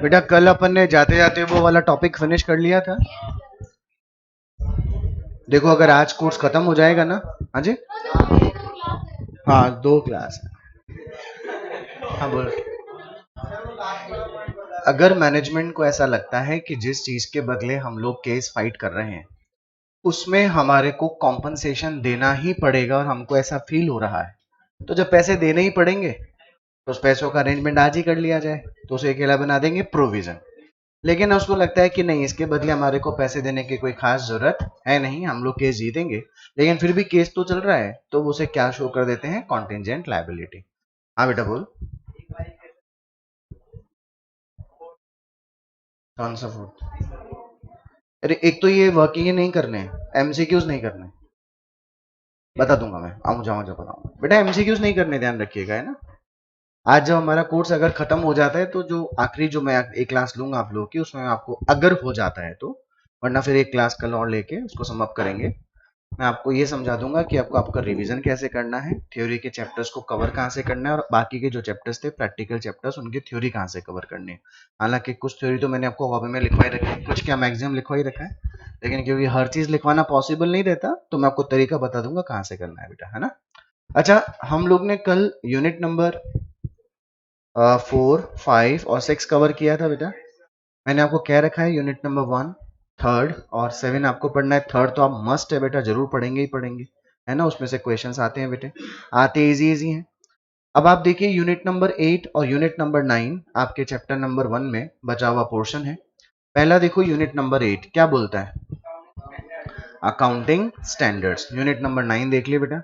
बेटा कल अपन ने जाते जाते वो वाला टॉपिक फिनिश कर लिया था। देखो अगर आज कोर्स खत्म हो जाएगा ना। हाँ जी, हाँ 2 क्लास है। हाँ बोलो। अगर मैनेजमेंट को ऐसा लगता है कि जिस चीज के बदले हम लोग केस फाइट कर रहे हैं उसमें हमारे को कॉम्पनसेशन देना ही पड़ेगा और हमको ऐसा फील हो रहा है, तो जब पैसे देने ही पड़ेंगे तो उस पैसों का अरेंजमेंट आज ही कर लिया जाए, तो उसे अकेला बना देंगे प्रोविजन। लेकिन उसको लगता है कि नहीं, इसके बदले हमारे को पैसे देने की कोई खास जरूरत है नहीं, हम लोग केस जीतेंगे, लेकिन फिर भी केस तो चल रहा है, तो उसे क्या शो कर देते हैं, कॉन्टिजेंट लायबिलिटी। हाँ बेटा बोल। कौन सा फूड? अरे एक तो ये वर्किंग ही नहीं करने, एमसीक्यूज नहीं करने, बता दूंगा मैं, आऊँ जाऊँ जब बताऊंगा बेटा, एमसीक्यूज नहीं करने, ध्यान रखिएगा, है ना। आज जब हमारा कोर्स अगर खत्म हो जाता है तो जो आखिरी जो मैं एक क्लास लूंगा आप लोगों की, उसमें आपको अगर हो जाता है तो, वरना फिर एक क्लास कल और लेके उसको समअप करेंगे। मैं आपको ये समझा दूंगा कि आपको आपका रिवीजन कैसे करना है, थ्योरी के चैप्टर्स को कवर कहाँ से करना है, और बाकी के जो चैप्टर्स थे प्रैक्टिकल चैप्टर्स, उनकी थ्योरी कहाँ से कवर करनी है। हालांकि कुछ थ्योरी तो मैंने आपको कॉपी में लिखवाई रखी है, कुछ क्या मैक्सिमम लिखवाई रखा है, लेकिन क्योंकि हर चीज लिखवाना पॉसिबल नहीं रहता तो मैं आपको तरीका बता दूंगा कहाँ से करना है बेटा, है ना। अच्छा, हम लोग ने कल यूनिट नंबर 4, 5 और 6 कवर किया था बेटा। मैंने आपको कह रखा है यूनिट नंबर 1, 3 और 7 आपको पढ़ना है। थर्ड तो आप मस्ट है बेटा, जरूर पढ़ेंगे ही पढ़ेंगे, है ना, उसमें से क्वेश्चंस आते हैं बेटे, आते इजी इजी हैं। अब आप देखिए यूनिट नंबर 8 और यूनिट नंबर 9 आपके चैप्टर नंबर 1 में बचा हुआ पोर्शन है। पहला देखो यूनिट नंबर 8 क्या बोलता है, अकाउंटिंग स्टैंडर्ड्स। यूनिट नंबर 9 देख लिया बेटा,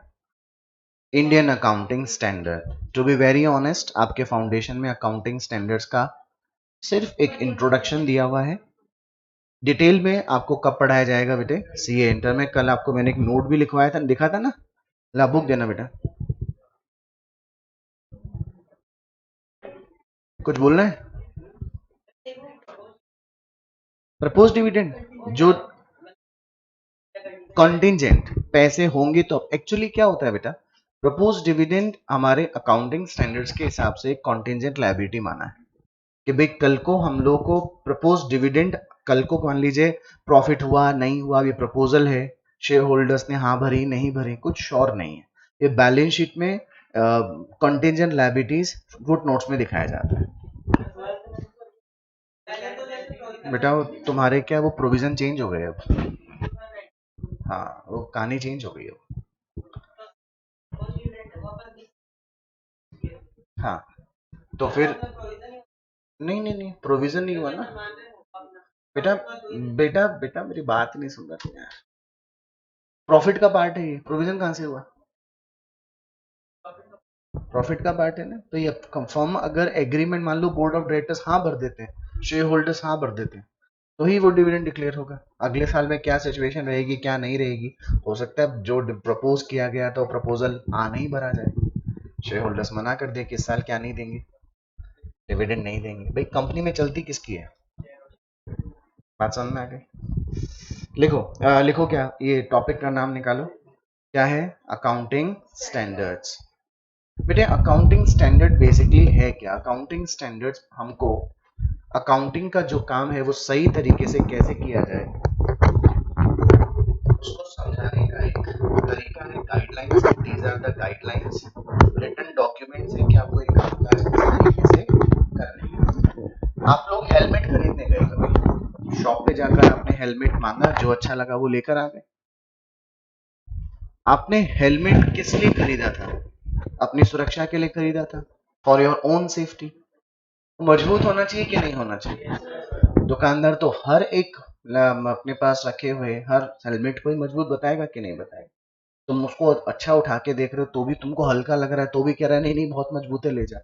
Indian accounting standard. To be very honest, आपके फाउंडेशन में अकाउंटिंग स्टैंडर्ड्स का सिर्फ एक इंट्रोडक्शन दिया हुआ है, डिटेल में आपको कब पढ़ाया जाएगा बेटे, सीए इंटर में। कल आपको मैंने एक नोट भी लिखवाया था, दिखा था ना, ला बुक देना बेटा। कुछ बोलना है? प्रपोज डिविडेंड, जो कॉन्टिजेंट पैसे होंगे तो एक्चुअली क्या होता है बेटा, प्रपोज डिविडेंड हमारे अकाउंटिंग स्टैंडर्ड्स के हिसाब से कॉन्टिजेंट लायबिलिटी माना है कि भाई कल को हम लोग को प्रपोज डिविडेंड, कल को मान लीजिए प्रॉफिट हुआ नहीं हुआ, ये प्रपोजल है, शेयर होल्डर्स ने हाँ भरी नहीं भरी, कुछ श्योर नहीं है, ये बैलेंस शीट में कॉन्टिजेंट लायबिलिटीज फुट नोट्स में दिखाया जाता है बेटा। वो तुम्हारे क्या वो प्रोविजन चेंज हो गए अब, हाँ वो कहानी चेंज हो गई अब। हाँ तो फिर नहीं नहीं नहीं, प्रोविजन नहीं हुआ ना बेटा। बेटा बेटा मेरी बात नहीं सुन रहा यार, प्रॉफिट का पार्ट है ये, प्रोविजन कहाँ से हुआ, प्रॉफिट का पार्ट है ना। तो ये कंफर्म, अगर एग्रीमेंट मान लो बोर्ड ऑफ डायरेक्टर्स हाँ भर देते हैं, शेयर होल्डर्स हाँ भर देते हैं, तो ही वो डिविडेंड डिक्लेयर होगा। अगले साल में क्या सिचुएशन रहेगी क्या नहीं रहेगी, हो सकता है जो प्रपोज किया गया तो प्रपोजल हाँ नहीं भरा जाए, शेयर होल्डर्स मना कर दे कि इस साल क्या नहीं देंगे, डिविडेंड नहीं देंगे। भाई कंपनी में चलती किसकी है, बात समझ में आ गई। लिखो लिखो क्या, ये टॉपिक का नाम निकालो, क्या है, अकाउंटिंग स्टैंडर्ड्स। बेटे अकाउंटिंग स्टैंडर्ड बेसिकली है क्या, अकाउंटिंग स्टैंडर्ड्स हमको अकाउंटिंग का जो काम है वो सही तरीके से कैसे किया जाए उसको समझाने का एक तरीका है, guidelines. These are the guidelines, written documents है कि आपको एक काम का इस तरीके से करने हैं। आप लोग हेलमेट खरीदने गए कभी, शॉप पे जाकर आपने हेलमेट मांगा, जो अच्छा लगा वो लेकर आ गए। आपने हेलमेट किस लिए खरीदा था, अपनी सुरक्षा के लिए खरीदा था, फॉर योर ओन सेफ्टी। मजबूत होना चाहिए कि नहीं होना चाहिए, दुकानदार तो हर एक अपने पास रखे हुए हर हेलमेट को ही मजबूत बताएगा कि नहीं बताएगा। तुम उसको अच्छा उठा के देख रहे हो तो भी तुमको हल्का लग रहा है, तो भी कह रहा है नहीं नहीं बहुत मजबूत है ले जा।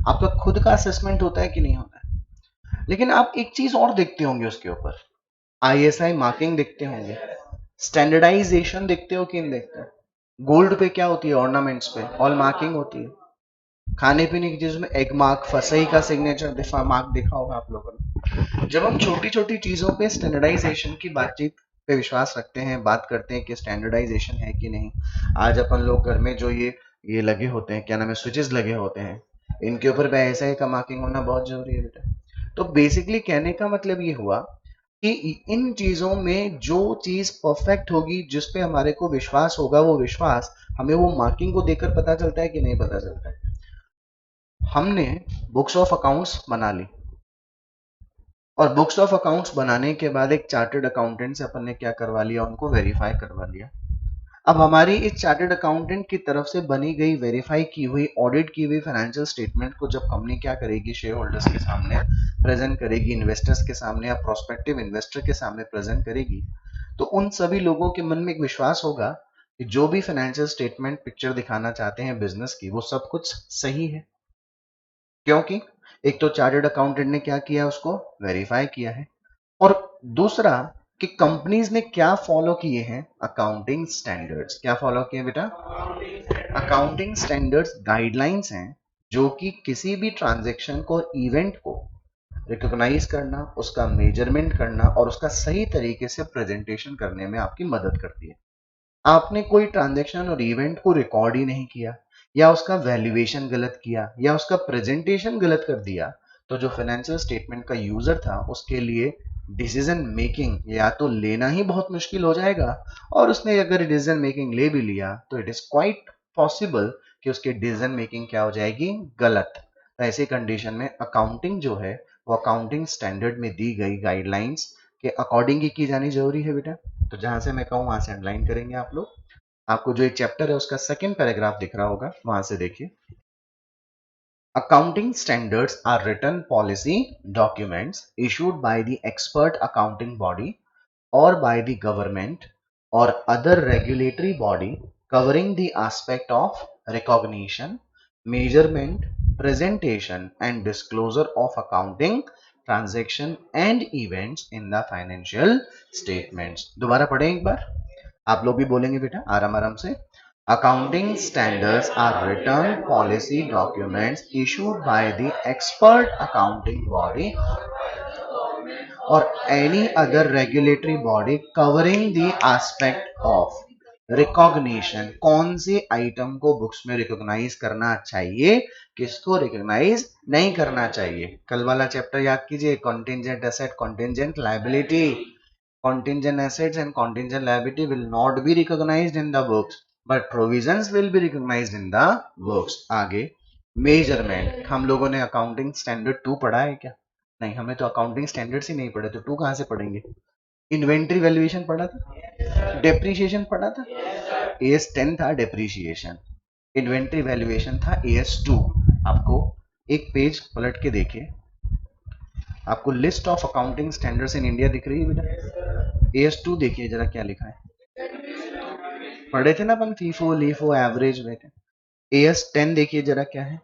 आपका खुद का असेसमेंट होता है कि नहीं होता है। लेकिन आप एक चीज और देखते होंगे उसके ऊपर, आईएसआई मार्किंग देखते होंगे, स्टैंडर्डाइजेशन देखते हो कि नहीं देखते हो। गोल्ड पे क्या होती है, ऑर्नामेंट्स पे ऑल मार्किंग होती है। खाने पीने की चीजों में एग मार्क, फसई का सिग्नेचर मार्क देखा होगा आप लोगों ने। जब हम छोटी छोटी चीजों पे स्टैंडर्डाइजेशन की बातचीत पे विश्वास रखते हैं, बात करते हैं कि स्टैंडर्डाइजेशन है कि नहीं। आज अपन लोग घर में जो ये लगे होते हैं, क्या नाम है, स्विचेस लगे होते हैं, इनके ऊपर भी ऐसा ही का मार्किंग होना बहुत जरूरी है बेटा। तो बेसिकली कहने का मतलब ये हुआ कि इन चीजों में जो चीज परफेक्ट होगी, जिस पे हमारे को विश्वास होगा, वो विश्वास हमें वो मार्किंग को देखकर पता चलता है कि नहीं पता चलता है। हमने बुक्स ऑफ अकाउंट्स बना ली, और बुक्स ऑफ अकाउंट्स बनाने के बाद एक चार्टर्ड अकाउंटेंट से अपन ने क्या करवा लिया, उनको वेरीफाई करवा लिया। अब हमारी इस चार्टर्ड अकाउंटेंट की तरफ से बनी गई, वेरीफाई की हुई, ऑडिट की हुई फाइनेंशियल स्टेटमेंट को जब कंपनी क्या करेगी, शेयर होल्डर्स के सामने प्रेजेंट करेगी, इन्वेस्टर्स के सामने या प्रोस्पेक्टिव इन्वेस्टर के सामने प्रेजेंट करेगी, तो उन सभी लोगों के मन में एक विश्वास होगा कि जो भी फाइनेंशियल स्टेटमेंट पिक्चर दिखाना चाहते हैं बिजनेस की, वो सब कुछ सही है। क्योंकि एक तो चार्टर्ड अकाउंटेंट ने क्या किया, उसको वेरीफाई किया है, और दूसरा कि कंपनीज ने क्या फॉलो किए हैं, अकाउंटिंग स्टैंडर्ड्स। क्या फॉलो किए बेटा? अकाउंटिंग स्टैंडर्ड्स गाइडलाइंस हैं जो कि किसी भी ट्रांजैक्शन को, इवेंट को रिकॉग्नाइज करना, उसका मेजरमेंट करना और उसका सही तरीके से प्रेजेंटेशन करने में आपकी मदद करती है। आपने कोई ट्रांजैक्शन और इवेंट को रिकॉर्ड ही नहीं किया, या उसका वैल्यूएशन गलत किया, या उसका प्रेजेंटेशन गलत कर दिया, तो जो फाइनेंशियल स्टेटमेंट का यूजर था उसके लिए डिसीजन मेकिंग या तो लेना ही बहुत मुश्किल हो जाएगा, और उसने अगर डिसीजन मेकिंग ले भी लिया तो इट इज क्वाइट पॉसिबल कि उसकी डिसीजन मेकिंग क्या हो जाएगी, गलत। तो ऐसी कंडीशन में अकाउंटिंग जो है वो अकाउंटिंग स्टैंडर्ड में दी गई गाइडलाइंस के अकॉर्डिंग ही की जानी जरूरी है बेटा। तो जहां से मैं कहूँ वहां से अंडरलाइन करेंगे आप लोग। आपको जो एक चैप्टर है उसका सेकंड पैराग्राफ दिख रहा होगा, वहां से देखिए। Accounting standards are written policy documents issued by the expert accounting body or by the government or other regulatory body covering the aspect of recognition, measurement, presentation and disclosure of accounting transaction and events in the financial statements। दोबारा पढ़ें एक बार, आप लोग भी बोलेंगे बेटा आराम आराम से। Accounting standards are written policy documents issued by the expert accounting body or any other regulatory body covering the aspect of recognition। कौन से आइटम को बुक्स में रिकॉग्नाइज करना चाहिए, किसको रिकॉग्नाइज नहीं करना चाहिए। कल वाला चैप्टर याद कीजिए, contingent asset, contingent liability. Contingent assets and contingent liability will not be recognized in the books, but provisions will be recognized in the books। आगे मेजरमेंट, हम लोगों ने अकाउंटिंग स्टैंडर्ड 2 पढ़ा है क्या? नहीं, हमें तो अकाउंटिंग स्टैंडर्ड्स ही नहीं पढ़े, तो 2 कहां से पढ़ेंगे? इन्वेंट्री वैल्यूएशन पढ़ा था, डेप्रीशिएशन पढ़ा था, AS10 था डेप्रीशिएशन, इन्वेंट्री वैल्यूएशन था AS2। आपको एक पेज पलट के देखिए, आपको list of accounting standards in India दिख रही है बेटा? AS2 देखिए जरा क्या लिखा है, पढ़े थे ना अपन, फीफो लीफो एवरेज बेटे। AS10 देखिए जरा क्या है,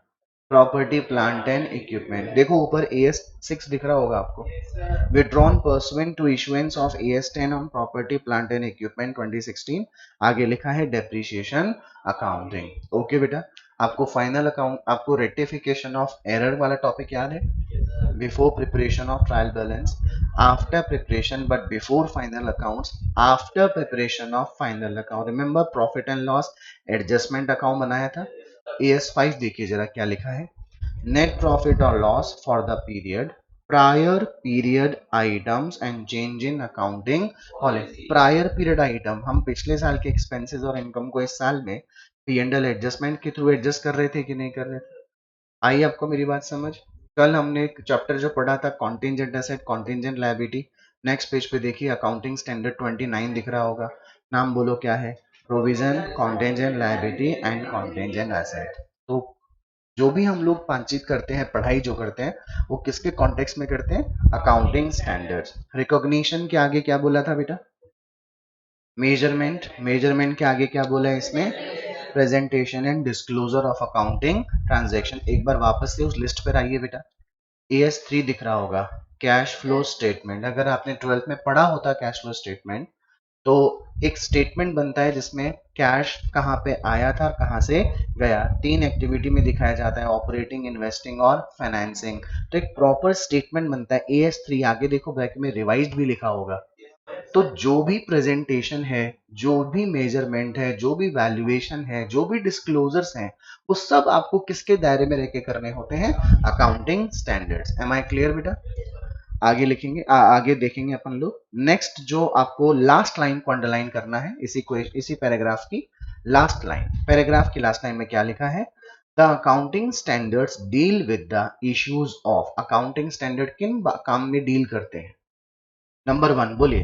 प्रॉपर्टी प्लांट एंड इक्विपमेंट। देखो ऊपर AS6 दिख रहा होगा आपको, withdrawn pursuant to issuance of AS10 on property plant and equipment 2016। आगे लिखा है डेप्रीशिएशन अकाउंटिंग। ओके बेटा, आपको फाइनल अकाउंट, आपको रेक्टिफिकेशन ऑफ एरर वाला टॉपिक याद है? Before preparation of trial balance, after preparation but before final accounts, after preparation of final account. Remember profit and loss adjustment account बनाया था। AS5 देखिए जरा क्या लिखा है, नेट प्रॉफिट और loss for the period, prior period items and change in accounting policy. Prior period item, हम पिछले साल के एक्सपेंसेस और इनकम को इस साल में P&L एडजस्टमेंट के थ्रू एडजस्ट कर रहे थे कि नहीं कर रहे थे? आई आपको मेरी बात समझ? कल हमने एक चैप्टर जो पढ़ा था contingent asset, contingent liability. Next page पे देखिए अकाउंटिंग स्टैंडर्ड 29 दिख रहा होगा, नाम बोलो क्या है, provision, contingent liability and contingent asset. तो जो भी हम लोग बातचीत करते हैं, पढ़ाई जो करते हैं, वो किसके कॉन्टेक्स्ट में करते हैं, अकाउंटिंग स्टैंडर्ड्स। रिकॉग्निशन के आगे क्या बोला था बेटा, मेजरमेंट, मेजरमेंट के आगे क्या बोला है इसमें, presentation and disclosure of accounting transaction. एक बार वापस से उस लिस्ट पर आइए बेटा, AS3 दिख रहा होगा, कैश फ्लो स्टेटमेंट। अगर आपने 12th में पढ़ा होता कैश फ्लो स्टेटमेंट, तो एक स्टेटमेंट बनता है जिसमें कैश कहाँ पे आया था, कहाँ से गया, 3 एक्टिविटी में दिखाया जाता है, ऑपरेटिंग, इन्वेस्टिंग और फाइनेंसिंग। तो एक प्रॉपर स्टेटमेंट बनता है। AS3 आगे देखो ब्रैकेट में रिवाइज्ड भी लिखा होगा, तो जो भी प्रेजेंटेशन है, जो भी मेजरमेंट है, जो भी वैल्यूएशन है, जो भी डिस्क्लोजर्स हैं, वो सब आपको किसके दायरे में रह के करने होते हैं? Accounting standards. Am I clear बेटा? आगे लिखेंगे, आगे देखेंगे अपन लोग। नेक्स्ट जो आपको लास्ट लाइन को अंडरलाइन करना है, इसी पैराग्राफ की लास्ट लाइन, पैराग्राफ की लास्ट लाइन में क्या लिखा है? The accounting standards deal with the issues of. Accounting standard किन काम में डील करते हैं? नंबर 1 बोलिए।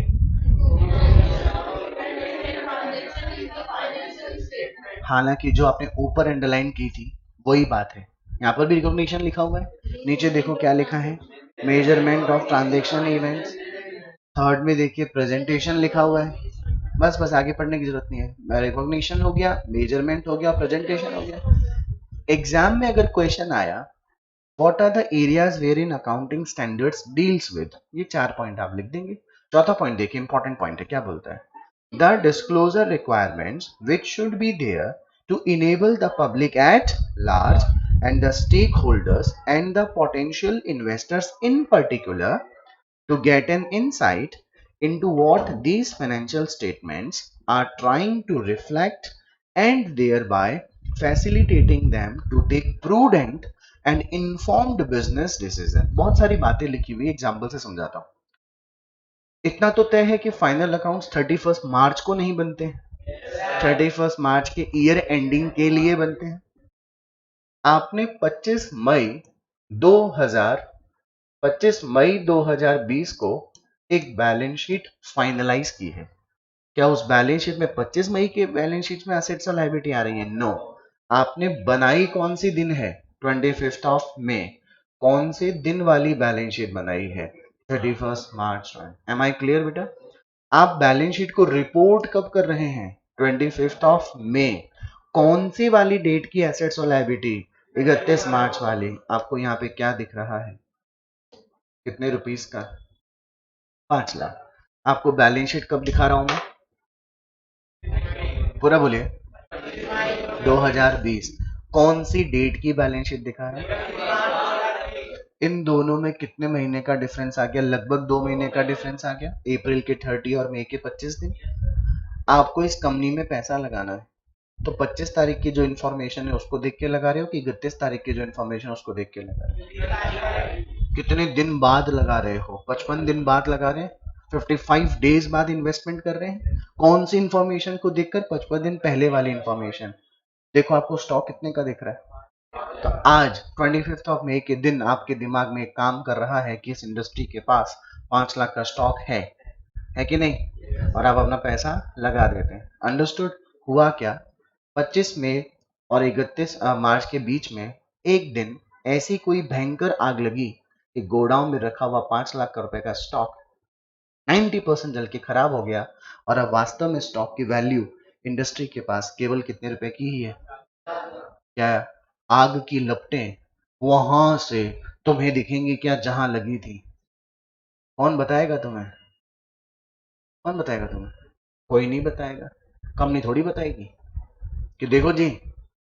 हालांकि जो आपने ऊपर अंडरलाइन की थी वही बात है, यहाँ पर भी रिकॉग्निशन लिखा हुआ है। नीचे देखो क्या लिखा है? Measurement of transaction events. Third में देखिए प्रेजेंटेशन लिखा हुआ है। बस बस आगे पढ़ने की जरूरत नहीं है। रिकॉग्निशन हो गया, मेजरमेंट हो गया, प्रेजेंटेशन हो गया। एग्जाम में अगर क्वेश्चन आया what are the areas where in accounting standards deals with, ये 4 पॉइंट आप लिख देंगे। चौथा पॉइंट देखिए, इंपॉर्टेंट पॉइंट है, क्या बोलता है? The disclosure requirements which should be there to enable the public at large and the stakeholders and the potential investors in particular to get an insight into what these financial statements are trying to reflect and thereby facilitating them to take prudent and informed business decision। बहुत सारी बातें लिखी हुई, example से समझाता हूं। इतना तो तय है कि फाइनल अकाउंट्स 31 मार्च को नहीं बनते हैं, 31 मार्च के ईयर एंडिंग के लिए बनते हैं। आपने 25 मई 2020 को एक बैलेंस शीट फाइनलाइज की है। क्या उस बैलेंस शीट में 25 मई के बैलेंस शीट में एसेट्स और लायबिलिटी आ रही है? नो। आपने बनाई कौन सी दिन है? 25 ऑफ मई। कौन से दिन वाली बैलेंस शीट बनाई है? 31 मार्च। एम आई क्लियर बेटा? आप बैलेंस शीट को रिपोर्ट कब कर रहे हैं? 25 ऑफ मई। कौन सी वाली डेट की एसेट्स और लायबिलिटी? 31 मार्च वाली। आपको यहाँ पे क्या दिख रहा है? कितने रुपीस का? 5 लाख। आपको बैलेंस शीट कब दिखा रहा हूं मैं? पूरा बोलिए। 2020। कौन सी डेट की बैलेंस शीट दिखा रहा है? इन दोनों में कितने महीने का डिफरेंस आ गया? लगभग 2 महीने का डिफरेंस आ गया, अप्रैल के 30 और मई के 25 दिन। आपको इस कंपनी में पैसा लगाना है, तो 25 तारीख की जो इन्फॉर्मेशन है उसको देख के लगा रहे हो कि 31 तारीख की जो इन्फॉर्मेशन है उसको देख के लगा रहे हो? कितने दिन बाद लगा रहे हो? 55 दिन बाद लगा रहे हैं, 55 डेज बाद इन्वेस्टमेंट कर रहे हैं। कौन सी इंफॉर्मेशन को देखकर? 55 दिन पहले वाली इंफॉर्मेशन। देखो आपको स्टॉक कितने का दिख रहा है? तो आज 25 ऑफ मई के दिन आपके दिमाग में एक काम कर रहा है कि इस इंडस्ट्री के पास 5 लाख का स्टॉक है कि नहीं? और आप अपना पैसा लगा देते हैं। अंडरस्टूड? हुआ क्या? 25 मई और 31 मार्च के बीच में एक दिन ऐसी कोई भयंकर आग लगी कि गोडाउन में रखा हुआ 5 लाख रुपए का स्टॉक 90% जल के खराब हो गया। और अब वास्तव में स्टॉक की वैल्यू इंडस्ट्री के पास केवल कितने रुपए की ही है? क्या आग की लपटें वहां से तुम्हें दिखेंगी क्या जहां लगी थी? कौन बताएगा तुम्हें? कौन बताएगा तुम्हें? कोई नहीं बताएगा। कंपनी थोड़ी बताएगी कि देखो जी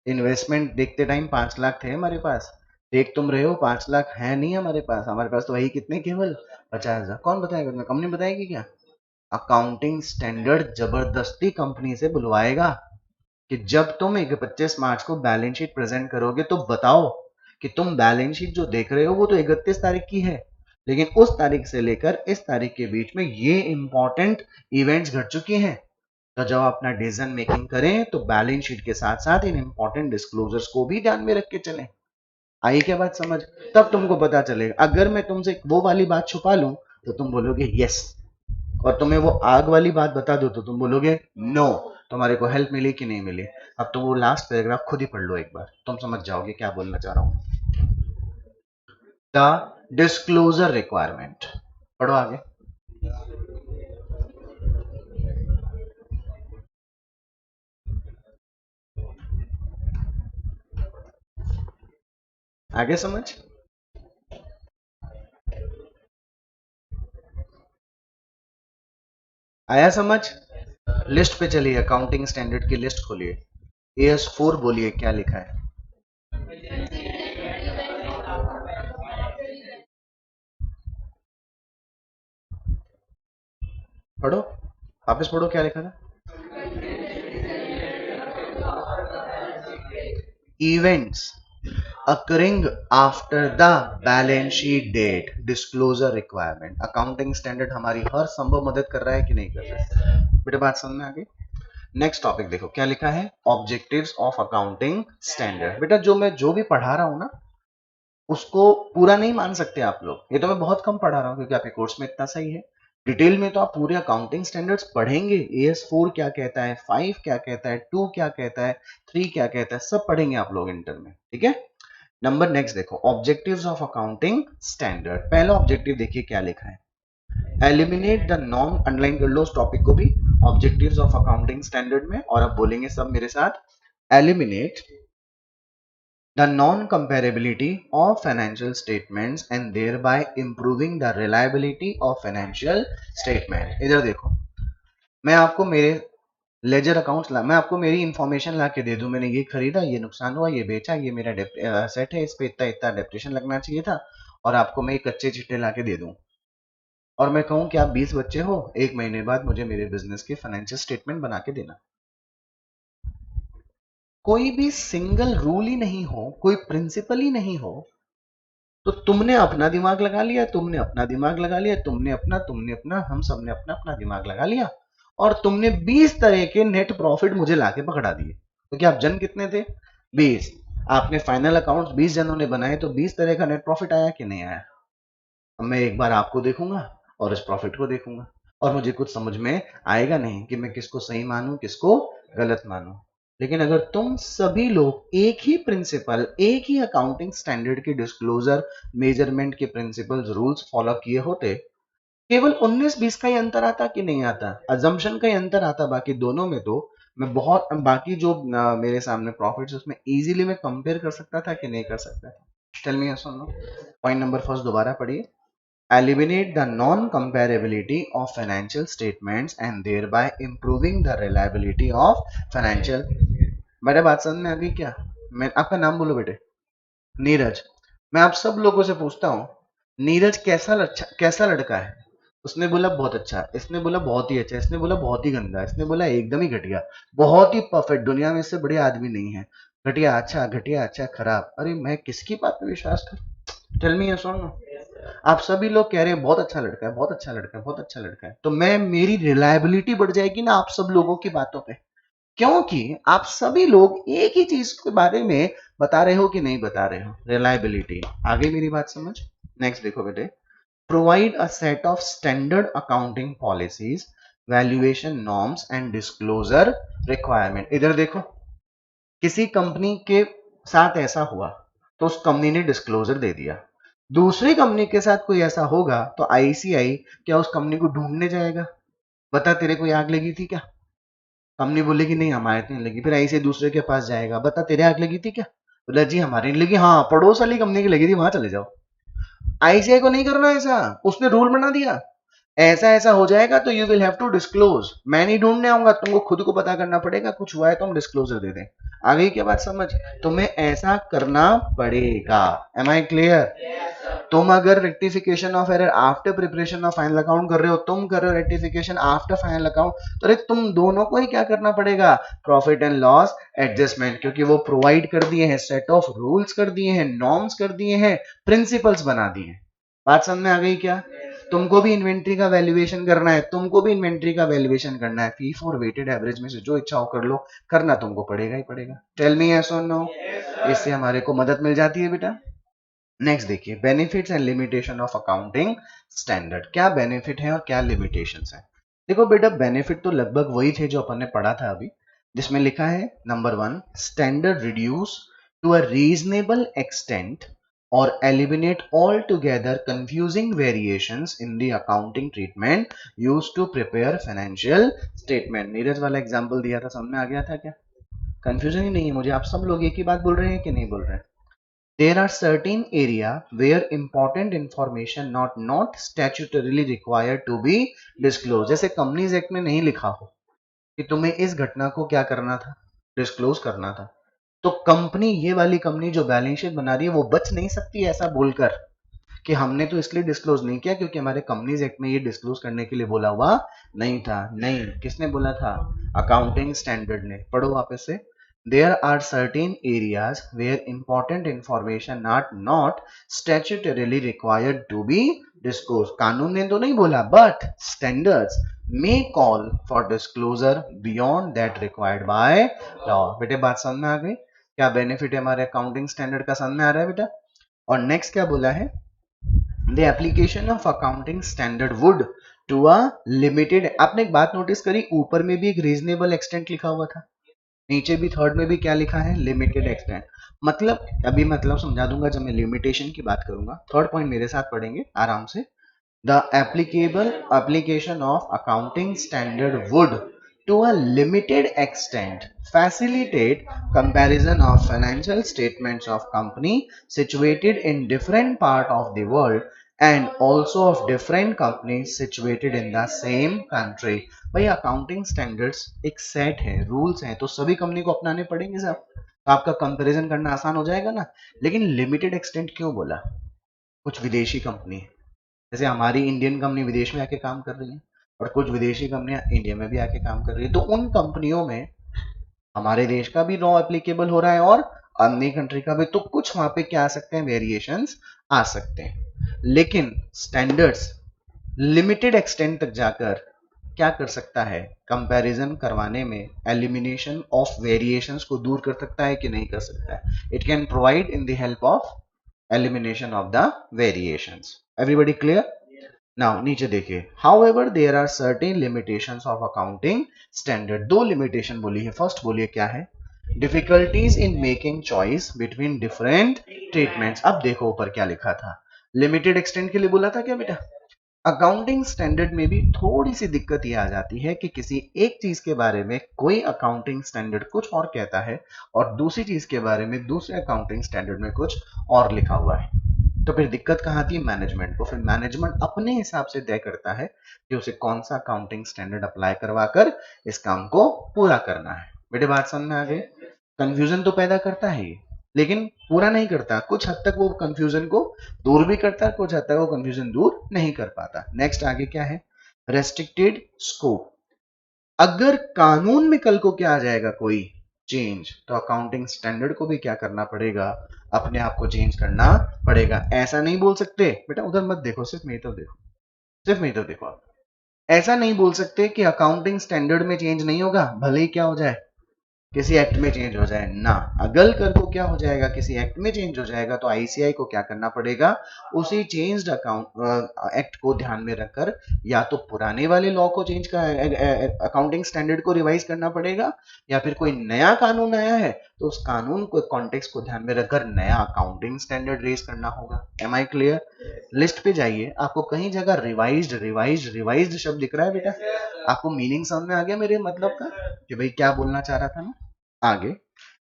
इन्वेस्टमेंट देखते टाइम 5 लाख थे हमारे पास, देख तुम रहे हो 5 लाख है नहीं हमारे पास तो वही कितने, केवल 50,000। कौन बताएगा तुम्हें? कंपनी बताएगी क्या? अकाउंटिंग स्टैंडर्ड जबरदस्ती कंपनी से बुलवाएगा कि जब तुम 25 मार्च को बैलेंस शीट प्रेजेंट करोगे तो बताओ कि तुम बैलेंस शीट जो देख रहे हो वो तो 31 तारीख की है, लेकिन उस तारीख से लेकर इस तारीख के बीच में ये इंपॉर्टेंट इवेंट्स घट चुके हैं। तो जब अपना डिसीजन मेकिंग करें तो बैलेंस शीट के साथ साथ इन इंपॉर्टेंट डिस्क्लोजर्स को भी ध्यान में रख के चलें। आई क्या बात समझ? तब तुमको पता चलेगा। अगर मैं तुमसे वो वाली बात छुपा लूं तो तुम बोलोगे यस, और तुम्हें वो आग वाली बात बता दो तो तुम बोलोगे नो। तुम्हारे को हेल्प मिली कि नहीं मिली? अब तुम वो लास्ट पैराग्राफ खुद ही पढ़ लो एक बार, तुम समझ जाओगे क्या बोलना चाह रहा हूं। The disclosure requirement. पढ़ो आगे। आगे समझ आया? समझ? लिस्ट पे चलिए, अकाउंटिंग स्टैंडर्ड की लिस्ट खोलिए। AS4 बोलिए क्या लिखा है? पढ़ो, वापस पढ़ो क्या लिखा था। Events occurring after the balance sheet date, disclosure requirement। Accounting standard हमारी हर संभव मदद कर रहा है कि नहीं कर रहा है बेटा, बात समझ में आ गई। नेक्स्ट टॉपिक देखो क्या लिखा है, ऑब्जेक्टिव्स ऑफ अकाउंटिंग स्टैंडर्ड। बेटा जो भी पढ़ा रहा हूं ना उसको पूरा नहीं मान सकते आप लोग, ये तो मैं बहुत कम पढ़ा रहा हूं क्योंकि आपके कोर्स में इतना सही है। डिटेल में तो आप पूरे अकाउंटिंग स्टैंडर्ड्स पढ़ेंगे, AS4 क्या कहता है, 5 क्या कहता है, 2 क्या कहता है, 3 क्या कहता है, सब पढ़ेंगे आप लोग इंटर में, ठीक है। नंबर नेक्स्ट देखो, ऑब्जेक्टिव्स ऑफ अकाउंटिंग स्टैंडर्ड। पहला ऑब्जेक्टिव देखिए क्या लिखा है, एलिमिनेट द नॉन, अंडरलाइन कर लो उस टॉपिक को भी, ऑब्जेक्टिव्स ऑफ अकाउंटिंग स्टैंडर्ड में, और अब बोलेंगे सब मेरे साथ, eliminate the non-comparability of financial statements and thereby improving the reliability of financial statement। इधर देखो, मैं आपको मेरे लेजर अकाउंट्स मैं आपको मेरी इंफॉर्मेशन ला के दे दूं, मैंने ये खरीदा, ये नुकसान हुआ, ये बेचा, ये मेरा सेट है, इस पे इतना इतना डेप्रिसिएशन लगना चाहिए था, और आपको मैं कच्चे चिट्टे ला के दे दूं, और मैं कहूं कि आप 20 बच्चे हो, एक महीने बाद मुझे मेरे बिजनेस के फाइनेंशियल स्टेटमेंट बना के देना। कोई भी सिंगल रूल ही नहीं हो, कोई प्रिंसिपल ही नहीं हो, तो तुमने अपना दिमाग लगा लिया, तुमने अपना दिमाग लगा लिया, तुमने अपना, हम सब ने अपना अपना दिमाग लगा लिया, और तुमने 20 तरह के नेट प्रॉफिट मुझे लाके पकड़ा दिए। तो क्या आप जन कितने थे, 20, आपने फाइनल अकाउंट्स 20 जनों ने बनाए, तो 20 तरह का नेट प्रॉफिट आया कि नहीं आया। अब मैं एक बार आपको देखूंगा और इस प्रॉफिट को देखूंगा, और मुझे कुछ समझ में आएगा नहीं कि मैं किसको सही मानूं किसको गलत मानूं। लेकिन अगर तुम सभी लोग एक ही प्रिंसिपल, एक ही अकाउंटिंग स्टैंडर्ड के डिस्क्लोजर, मेजरमेंट के प्रिंसिपल्स, रूल्स फॉलो किए होते, केवल 19-20 का ही अंतर आता कि नहीं आता, अजम्पशन का ही अंतर आता, बाकी दोनों में तो मैं बहुत, बाकी जो मेरे सामने प्रॉफिट्स उसमें इजीली मैं कंपेयर कर सकता था कि नहीं कर सकता था। टेल मी यस और नो। पॉइंट नंबर फर्स्ट दोबारा पढ़िए, eliminate the non-comparability of financial statements and thereby improving the reliability of financial। मेरे बात समझ में आ गई क्या। मैं आपका नाम बोलो बेटे, नीरज। मैं आप सब लोगों से पूछता हूँ, नीरज कैसा लड़का है। उसने बोला बहुत अच्छा, इसने बोला बहुत ही अच्छा, इसने बोला बहुत ही गंदा, इसने बोला एकदम ही घटिया, बहुत ही परफेक्ट, दुनिया में इससे बढ़िया आदमी नहीं है, घटिया अच्छा खराब। अरे मैं किसकी बात पे विश्वास करूं, टेल मी यस और नो। आप सभी लोग कह रहे हैं बहुत अच्छा लड़का है, बहुत अच्छा लड़का है, बहुत अच्छा लड़का है, तो मैं, मेरी रिलायबिलिटी बढ़ जाएगी ना आप सब लोगों की बातों पे, क्योंकि आप सभी लोग एक ही चीज के बारे में बता रहे हो कि नहीं बता रहे हो, रिलायबिलिटी। आगे मेरी बात समझ। नेक्स्ट देखो बेटे, provide a set of standard accounting policies, valuation norms and disclosure requirement. इधर देखो, किसी कंपनी के साथ ऐसा हुआ तो उस कंपनी ने डिस्क्लोजर दे दिया, दूसरी कंपनी के साथ कोई ऐसा होगा तो आईसीआई क्या उस कंपनी को ढूंढने जाएगा, बता तेरे को आग लगी थी क्या, कंपनी बोलेगी नहीं हमारे तो नहीं लगी, फिर आईसीआई दूसरे के पास जाएगा, बता तेरे आग लगी थी क्या, बोला जी हमारे नहीं लगी, हाँ पड़ोस वाली कंपनी की लगी थी वहां चले जाओ। आईसीआई को नहीं करना ऐसा, उसने रूल बना दिया, ऐसा ऐसा हो जाएगा तो you will have to disclose, मैं नहीं ढूंढने आऊंगा, तुमको खुद को पता करना पड़ेगा, कुछ हुआ है तो हम डिस्क्लोजर दे दें। आ गई क्या बात समझ, तुम्हें ऐसा करना पड़ेगा। Am I clear. तुम अगर rectification of error after preparation of final account कर रहे हो, तुम कर रहे हो रेक्टिफिकेशन आफ्टर फाइनल अकाउंट, तो अरे तुम दोनों को ही क्या करना पड़ेगा, प्रॉफिट एंड लॉस एडजस्टमेंट, क्योंकि वो प्रोवाइड कर दिए हैं, सेट ऑफ रूल्स कर दिए हैं, नॉर्म्स कर दिए हैं, प्रिंसिपल्स बना दिए हैं। बात समझ में आ गई क्या। तुमको भी इन्वेंट्री का वैल्यूएशन करना है, तुमको भी इन्वेंट्री का वैल्यूएशन करना है, फी फॉर वेटेड एवरेज में से जो इच्छा हो कर लो, करना तुमको पड़ेगा ही पड़ेगा। टेल मी यस और नो। इससे हमारे को मदद मिल जाती है बेटा। नेक्स्ट देखिए, benefits and limitation of accounting standard. क्या बेनिफिट है और क्या लिमिटेशंस है। देखो बेटा, बेनिफिट तो लगभग वही थे जो अपन ने पढ़ा था अभी, जिसमें लिखा है number 1, standard reduce to a reasonable extent or eliminate altogether confusing variations in the accounting treatment used to prepare financial statement। Neeraj वाला एग्जांपल दिया था, समझ में आ गया था क्या, कंफ्यूजन ही नहीं है मुझे। आप सब लोग एक ही बात बोल रहे हैं कि नहीं बोल रहे हैं। There are certain area where important information not statutorily required to be disclosed। जैसे कंपनीज एक्ट में नहीं लिखा हो कि तुम्हें इस घटना को क्या करना था, डिस्क्लोज करना था, तो कंपनी, ये वाली कंपनी जो बैलेंस शीट बना रही है वो बच नहीं सकती ऐसा बोलकर कि हमने तो इसलिए डिस्क्लोज नहीं किया क्योंकि हमारे कंपनीज एक्ट में ये डिस्क्लोज करने के लिए बोला हुआ नहीं था। नहीं, किसने बोला था? अकाउंटिंग स्टैंडर्ड ने। पढ़ो वापस से। There are certain areas where important information are not statutorily required to be disclosed. कानून ने तो नहीं बोला, but standards may call for disclosure beyond that required by law. बेटे बात समझ में आ गई? क्या बेनिफिट है हमारे अकाउंटिंग स्टैंडर्ड का? समझ में आ रहा है बेटा? और नेक्स्ट क्या बोला है? The application of accounting standard would to a limited. आपने एक बात नोटिस करी, ऊपर में भी एक रीजनेबल एक्सटेंट लिखा हुआ था, नीचे भी थर्ड में भी क्या लिखा है? Limited extent. मतलब अभी मतलब समझा दूंगा जब मैं लिमिटेशन की बात करूंगा। थर्ड पॉइंट मेरे साथ पढ़ेंगे आराम से। The applicable application of accounting standard would to a limited extent facilitate comparison of financial statements of company situated in different part of the world and also of different companies situated in the same country. भाई accounting standards एक set है, rules हैं, तो सभी company को अपनाने पड़ेंगे साहब, तो आपका कंपैरिजन करना आसान हो जाएगा ना। लेकिन लिमिटेड एक्सटेंट क्यों बोला? कुछ विदेशी कंपनी, जैसे हमारी इंडियन कंपनी विदेश में आके काम कर रही है और कुछ विदेशी कंपनियां इंडिया में भी आके काम कर रही है, तो उन कंपनियों में हमारे देश का भी लॉ एप्लीकेबल हो रहा है और अन्य कंट्री का भी, तो कुछ वहां पे क्या आ सकते हैं? वेरिएशंस आ सकते हैं। लेकिन स्टैंडर्ड्स लिमिटेड एक्सटेंट तक जाकर क्या कर सकता है? कंपैरिजन करवाने में एलिमिनेशन ऑफ वेरिएशंस को दूर कर सकता है कि नहीं कर सकता है? It can provide in the help of elimination of the variations. Everybody clear? Now नीचे देखिए, however there are certain limitations of accounting standard. दो limitation बोली है। फर्स्ट बोलिए क्या है? difficulties in making choice between different treatments. अब देखो ऊपर क्या लिखा था, limited extent के लिए बोला था क्या बेटा? अकाउंटिंग स्टैंडर्ड में भी थोड़ी सी दिक्कत ये आ जाती है कि किसी एक चीज के बारे में कोई अकाउंटिंग स्टैंडर्ड कुछ और कहता है और दूसरी चीज के बारे में दूसरे अकाउंटिंग स्टैंडर्ड में कुछ और लिखा हुआ है, तो फिर दिक्कत कहाँ आती है? मैनेजमेंट को। फिर मैनेजमेंट अपने हिसाब से तय करता है कि उसे कौन सा अकाउंटिंग स्टैंडर्ड अप्लाई करवाकर इस काम को पूरा करना है। बेटे बात समझ में आ गई? कंफ्यूजन तो पैदा करता है ये, लेकिन पूरा नहीं करता। कुछ हद तक वो कंफ्यूजन को दूर भी करता है, कुछ हद तक वो कंफ्यूजन दूर नहीं कर पाता। नेक्स्ट आगे क्या है? Restricted scope. अगर कानून में कल को क्या आ जाएगा कोई चेंज, तो अकाउंटिंग स्टैंडर्ड को भी क्या करना पड़ेगा? अपने आप को चेंज करना पड़ेगा। ऐसा नहीं बोल सकते बेटा, उधर मत देखो, सिर्फ मेरी तरफ देखो, सिर्फ मेरी तरफ देखो। आप ऐसा नहीं बोल सकते कि अकाउंटिंग स्टैंडर्ड में चेंज नहीं होगा, भले ही क्या हो जाए, किसी एक्ट में चेंज हो जाए ना। अगर कर को क्या हो जाएगा? किसी एक्ट में चेंज हो जाएगा, तो आईसीआई को क्या करना पड़ेगा? उसी चेंज्ड अकाउंट एक्ट को ध्यान में रखकर या तो पुराने वाले लॉ को चेंज कर अकाउंटिंग स्टैंडर्ड को रिवाइज करना पड़ेगा, या फिर कोई नया कानून आया है तो उस कानून को कॉन्टेक्स्ट को ध्यान में रखकर नया अकाउंटिंग स्टैंडर्ड रेज करना होगा। M I clear? लिस्ट पे जाइए, आपको कहीं जगह रिवाइज्ड रिवाइज्ड रिवाइज्ड शब्द दिख रहा है बेटा? आपको मीनिंग समझ में आ गया मेरे मतलब का कि भाई क्या बोलना चाह रहा था ना? आगे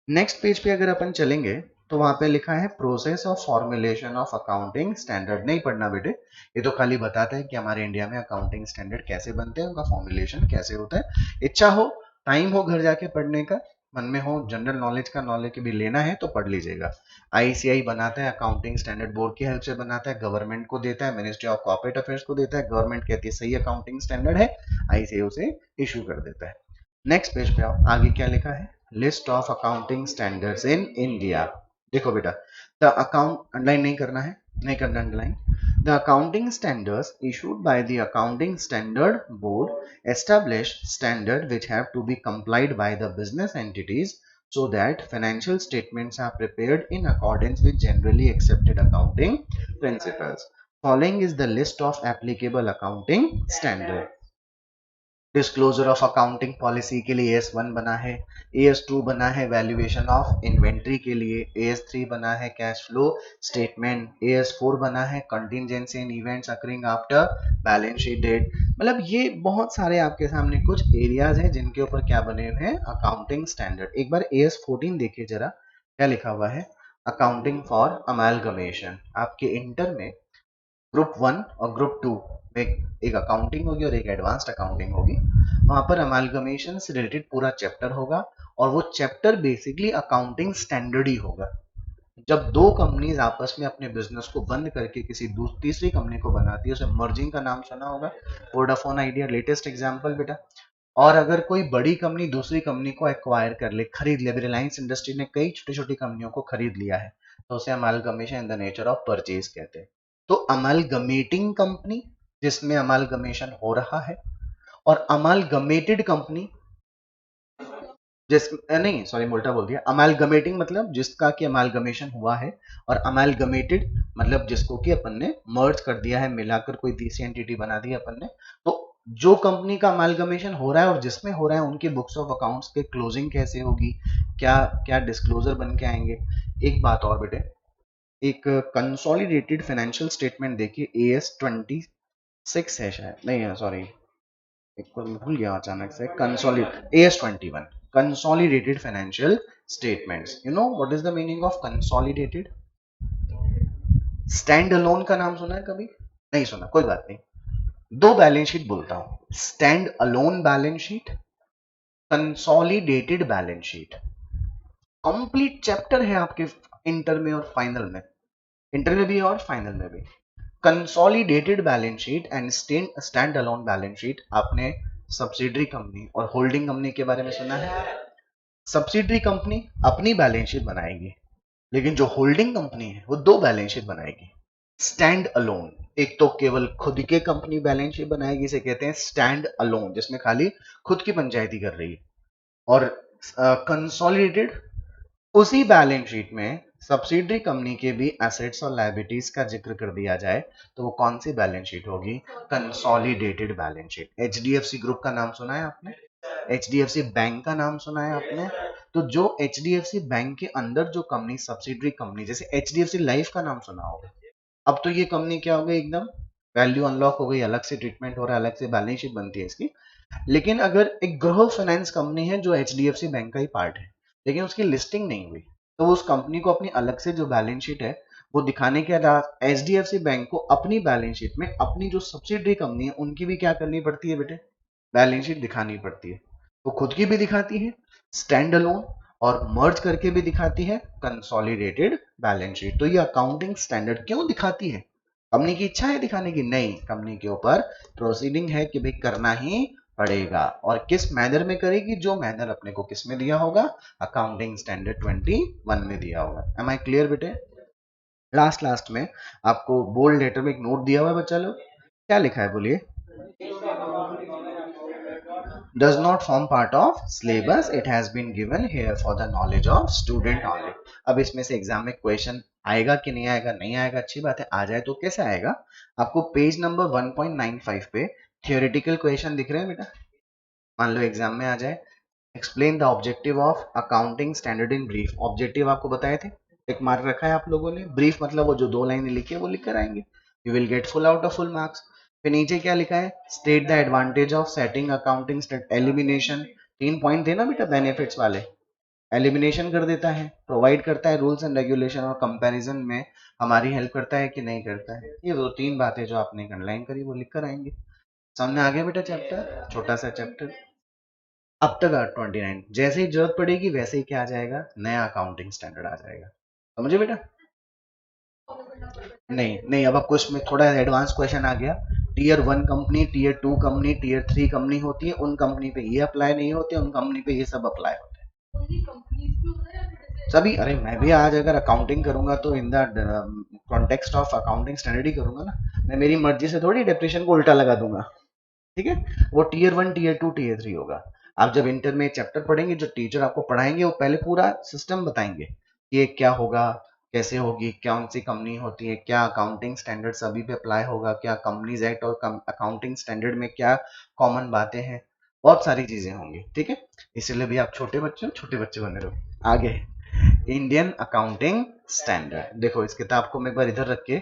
नेक्स्ट पेज पे अगर अपन चलेंगे तो वहां पे लिखा है process of formulation of accounting standard. नहीं पढ़ना बेटे, ये तो खाली बताता है कि हमारे इंडिया में अकाउंटिंग स्टैंडर्ड कैसे बनते हैं, उनका फॉर्मुलेशन कैसे होता है। इच्छा हो, टाइम हो घर जाके पढ़ने का, मन में हो जनरल नॉलेज का नॉलेज भी लेना है तो पढ़ लीजिएगा। आईसीआई बनाता है अकाउंटिंग स्टैंडर्ड, बोर्ड की हेल्प से बनाता है, गवर्नमेंट को देता है, मिनिस्ट्री ऑफ कॉर्पोरेट अफेयर्स को देता है, गवर्नमेंट कहती है सही अकाउंटिंग स्टैंडर्ड है, आईसीआई उसे इशू कर देता है। नेक्स्ट पेज पे आओ, आगे क्या लिखा है? List of accounting standards in India. देखो बेटा, द अकाउंट अंडरलाइन नहीं करना है, नहीं करना underline. The accounting standards issued by the accounting standard board establish standard which have to be complied by the business entities so that financial statements are prepared in accordance with generally accepted accounting principles. Following is the list of applicable accounting standard. Disclosure of accounting policy के लिए AS1 बना है, AS2 बना है valuation of inventory के लिए, AS3 बना है कैश फ्लो स्टेटमेंट, AS4 बना है contingency in events occurring after balance sheet date. मतलब ये बहुत सारे आपके सामने कुछ एरियाज हैं जिनके ऊपर क्या बने हुए हैं? Accounting standard. एक बार AS14 देखिए जरा, क्या लिखा हुआ है? Accounting for amalgamation. आपके इंटर में ग्रुप 1 और ग्रुप 2 में एक अकाउंटिंग होगी और एक एडवांस्ड अकाउंटिंग होगी। वहां पर अमालगमेशन से रिलेटेड पूरा चैप्टर होगा और वो चैप्टर बेसिकली अकाउंटिंग स्टैंडर्ड ही होगा। जब दो कंपनीज आपस में अपने बिजनेस को बंद करके किसी तीसरी कंपनी को बनाती है, उसे मर्जिंग का नाम सुना होगा। वोडाफोन आइडिया लेटेस्ट एग्जांपल बेटा। और अगर कोई बड़ी कंपनी दूसरी कंपनी को एक्वायर कर ले, खरीद ले, रिलायंस इंडस्ट्री ने कई छोटी छोटी कंपनियों को खरीद लिया है, तो उसे amalgamation in the nature of purchase कहते हैं। तो अमालगमेटिंग कंपनी जिसमें अमालगमेशन हो रहा है, और अमालगमेटेड कंपनी जिस नहीं सॉरी उल्टा बोल दिया। अमालगमेटिंग मतलब जिसका कि अमालगमेशन हुआ है, और अमालगमेटेड मतलब जिसको कि अपन ने मर्ज कर दिया है, मिलाकर कोई तीसरी एंटिटी बना दी अपन ने। तो जो कंपनी का अमालगमेशन हो रहा है और जिसमें हो रहा है, उनके बुक्स ऑफ अकाउंट्स के क्लोजिंग कैसे होगी, क्या क्या डिस्क्लोजर बन के आएंगे। एक बात और बेटे, एक कंसोलिडेटेड फाइनेंशियल स्टेटमेंट देखिए, AS 26 है शायद, नहीं है सॉरी, एक बार मैं भूल गया अचानक से। AS 21 consolidated financial statements. You know what is the meaning of consolidated? Stand alone का नाम सुना है कभी? नहीं सुना, कोई बात नहीं। दो बैलेंस शीट बोलता हूं, stand alone balance sheet, consolidated balance sheet. Complete chapter है आपके इंटर में और फाइनल में, इंटर में भी और फाइनल में भी। Consolidated balance sheet and stand alone balance sheet. आपने सब्सिडरी कंपनी और होल्डिंग कंपनी के बारे में सुना है। सब्सिडरी कंपनी अपनी बैलेंस शीट बनाएगी, लेकिन जो होल्डिंग कंपनी है वो दो बैलेंस शीट बनाएगी। स्टैंड अलोन, एक तो केवल खुद के कंपनी बैलेंस शीट बनाएगी, इसे कहते हैं स्टैंड अलोन, जिसमें खाली खुद की पंचायती कर रही है। और कंसोलिडेटेड, उसी बैलेंस शीट में सब्सिडरी कंपनी के भी एसेट्स और लायबिलिटीज का जिक्र कर दिया जाए, तो वो कौन सी बैलेंस शीट होगी? Consolidated balance sheet. HDFC group का नाम सुना है आपने? एचडीएफसी बैंक का नाम सुना है आपने? तो जो एचडीएफसी बैंक के अंदर जो कंपनी सब्सिडरी कंपनी, जैसे एचडीएफसी लाइफ का नाम सुना होगा, अब तो ये कंपनी क्या हो गई, एकदम वैल्यू अनलॉक हो गई, अलग से ट्रीटमेंट हो रहा है, अलग से बैलेंस शीट बनती है इसकी। लेकिन अगर एक गृह फाइनेंस कंपनी है जो एचडीएफसी बैंक का ही पार्ट है, लेकिन उसकी लिस्टिंग नहीं हुई, तो उस कंपनी को अपनी अलग से जो बैलेंस शीट है वो दिखाने के बाद एचडीएफसी बैंक को अपनी बैलेंस शीट में अपनी जो सब्सिडरी कंपनी है उनकी भी क्या करनी पड़ती है बेटे? बैलेंस शीट दिखानी पड़ती है। वो खुद की भी दिखाती है स्टैंड अलोन, और मर्ज करके भी दिखाती है कंसोलिडेटेड बैलेंस शीट। तो ये अकाउंटिंग स्टैंडर्ड क्यों दिखाती है? कंपनी की इच्छा है दिखाने की? नहीं, कंपनी के ऊपर प्रोसीडिंग है कि भाई करना ही पड़ेगा। और किस मैनर में करेगी? जो मैनर अपने को किस में दिया होगा? अकाउंटिंग स्टैंडर्ड 21 में दिया होगा। एम आई क्लियर बेटे? लास्ट लास्ट में आपको बोल्ड लेटर में एक नोट दिया हुआ है बच्चा लोग, क्या लिखा है बोलिए? does not form part of syllabus, it has been given here for the knowledge of student only। अब इसमें से एग्जाम में क्वेश्चन आएगा कि नहीं आएगा? नहीं आएगा, अच्छी बात है। आ जाए तो कैसे आएगा? आपको पेज नंबर 1.95 पे थियोरेटिकल क्वेश्चन दिख रहे हैं बेटा? मान लो एग्जाम में आ जाए, explain the objective of accounting standard in brief. Objective आपको बताए थे, एक मार्क रखा है आप लोगों ने। ब्रीफ मतलब वो जो दो लाइनें लिखी है वो लिख कर आएंगे, you will get full out of full marks. फिर नीचे क्या लिखा है? State the advantage of setting accounting elimination. 3 point थे ना बेटा बेनिफिट्स वाले। एलिमिनेशन कर देता है, प्रोवाइड करता है रूल्स एंड रेगुलेशन, और कंपैरिजन में हमारी हेल्प करता है कि नहीं करता है। ये वो 3 बातें जो आपने अंडरलाइन करी वो लिख कर आएंगे। सामने आ गया बेटा चैप्टर, छोटा सा चैप्टर। अब तक 29, जैसे ही जरूरत पड़ेगी वैसे ही क्या आ जाएगा? नया अकाउंटिंग स्टैंडर्ड आ जाएगा। समझे बेटा? नहीं नहीं, अब आपको इसमें थोड़ा एडवांस क्वेश्चन आ गया। Tier 1 company, tier 2 company, tier 3 company होती है, उन कंपनी पे ये अप्लाई नहीं होते, उन कंपनी पे ये सब अप्लाई होते हैं सभी। अरे मैं भी आज अगर अकाउंटिंग करूंगा तो in the context of accounting standard ही करूंगा ना। मैं मेरी मर्जी से थोड़ी डेप्रेशन को उल्टा लगा दूंगा, ठीक है? वो टीयर 1, टीयर 2, टीयर 3 होगा। आप जब इंटर में चैप्टर पढ़ेंगे, जो टीचर आपको पढ़ाएंगे वो पहले पूरा सिस्टम बताएंगे कि ये क्या होगा, कैसे होगी, कौन सी कंपनी होती है, क्या अकाउंटिंग स्टैंडर्ड सभी पे अप्लाई होगा, क्या कंपनीज एक्ट और अकाउंटिंग स्टैंडर्ड में क्या कॉमन बातें हैं, बहुत सारी चीजें होंगी, ठीक है? इसीलिए भी आप छोटे बच्चे बने रहो। आगे इंडियन अकाउंटिंग स्टैंडर्ड देखो, इस किताब को मैं एक बार इधर रख के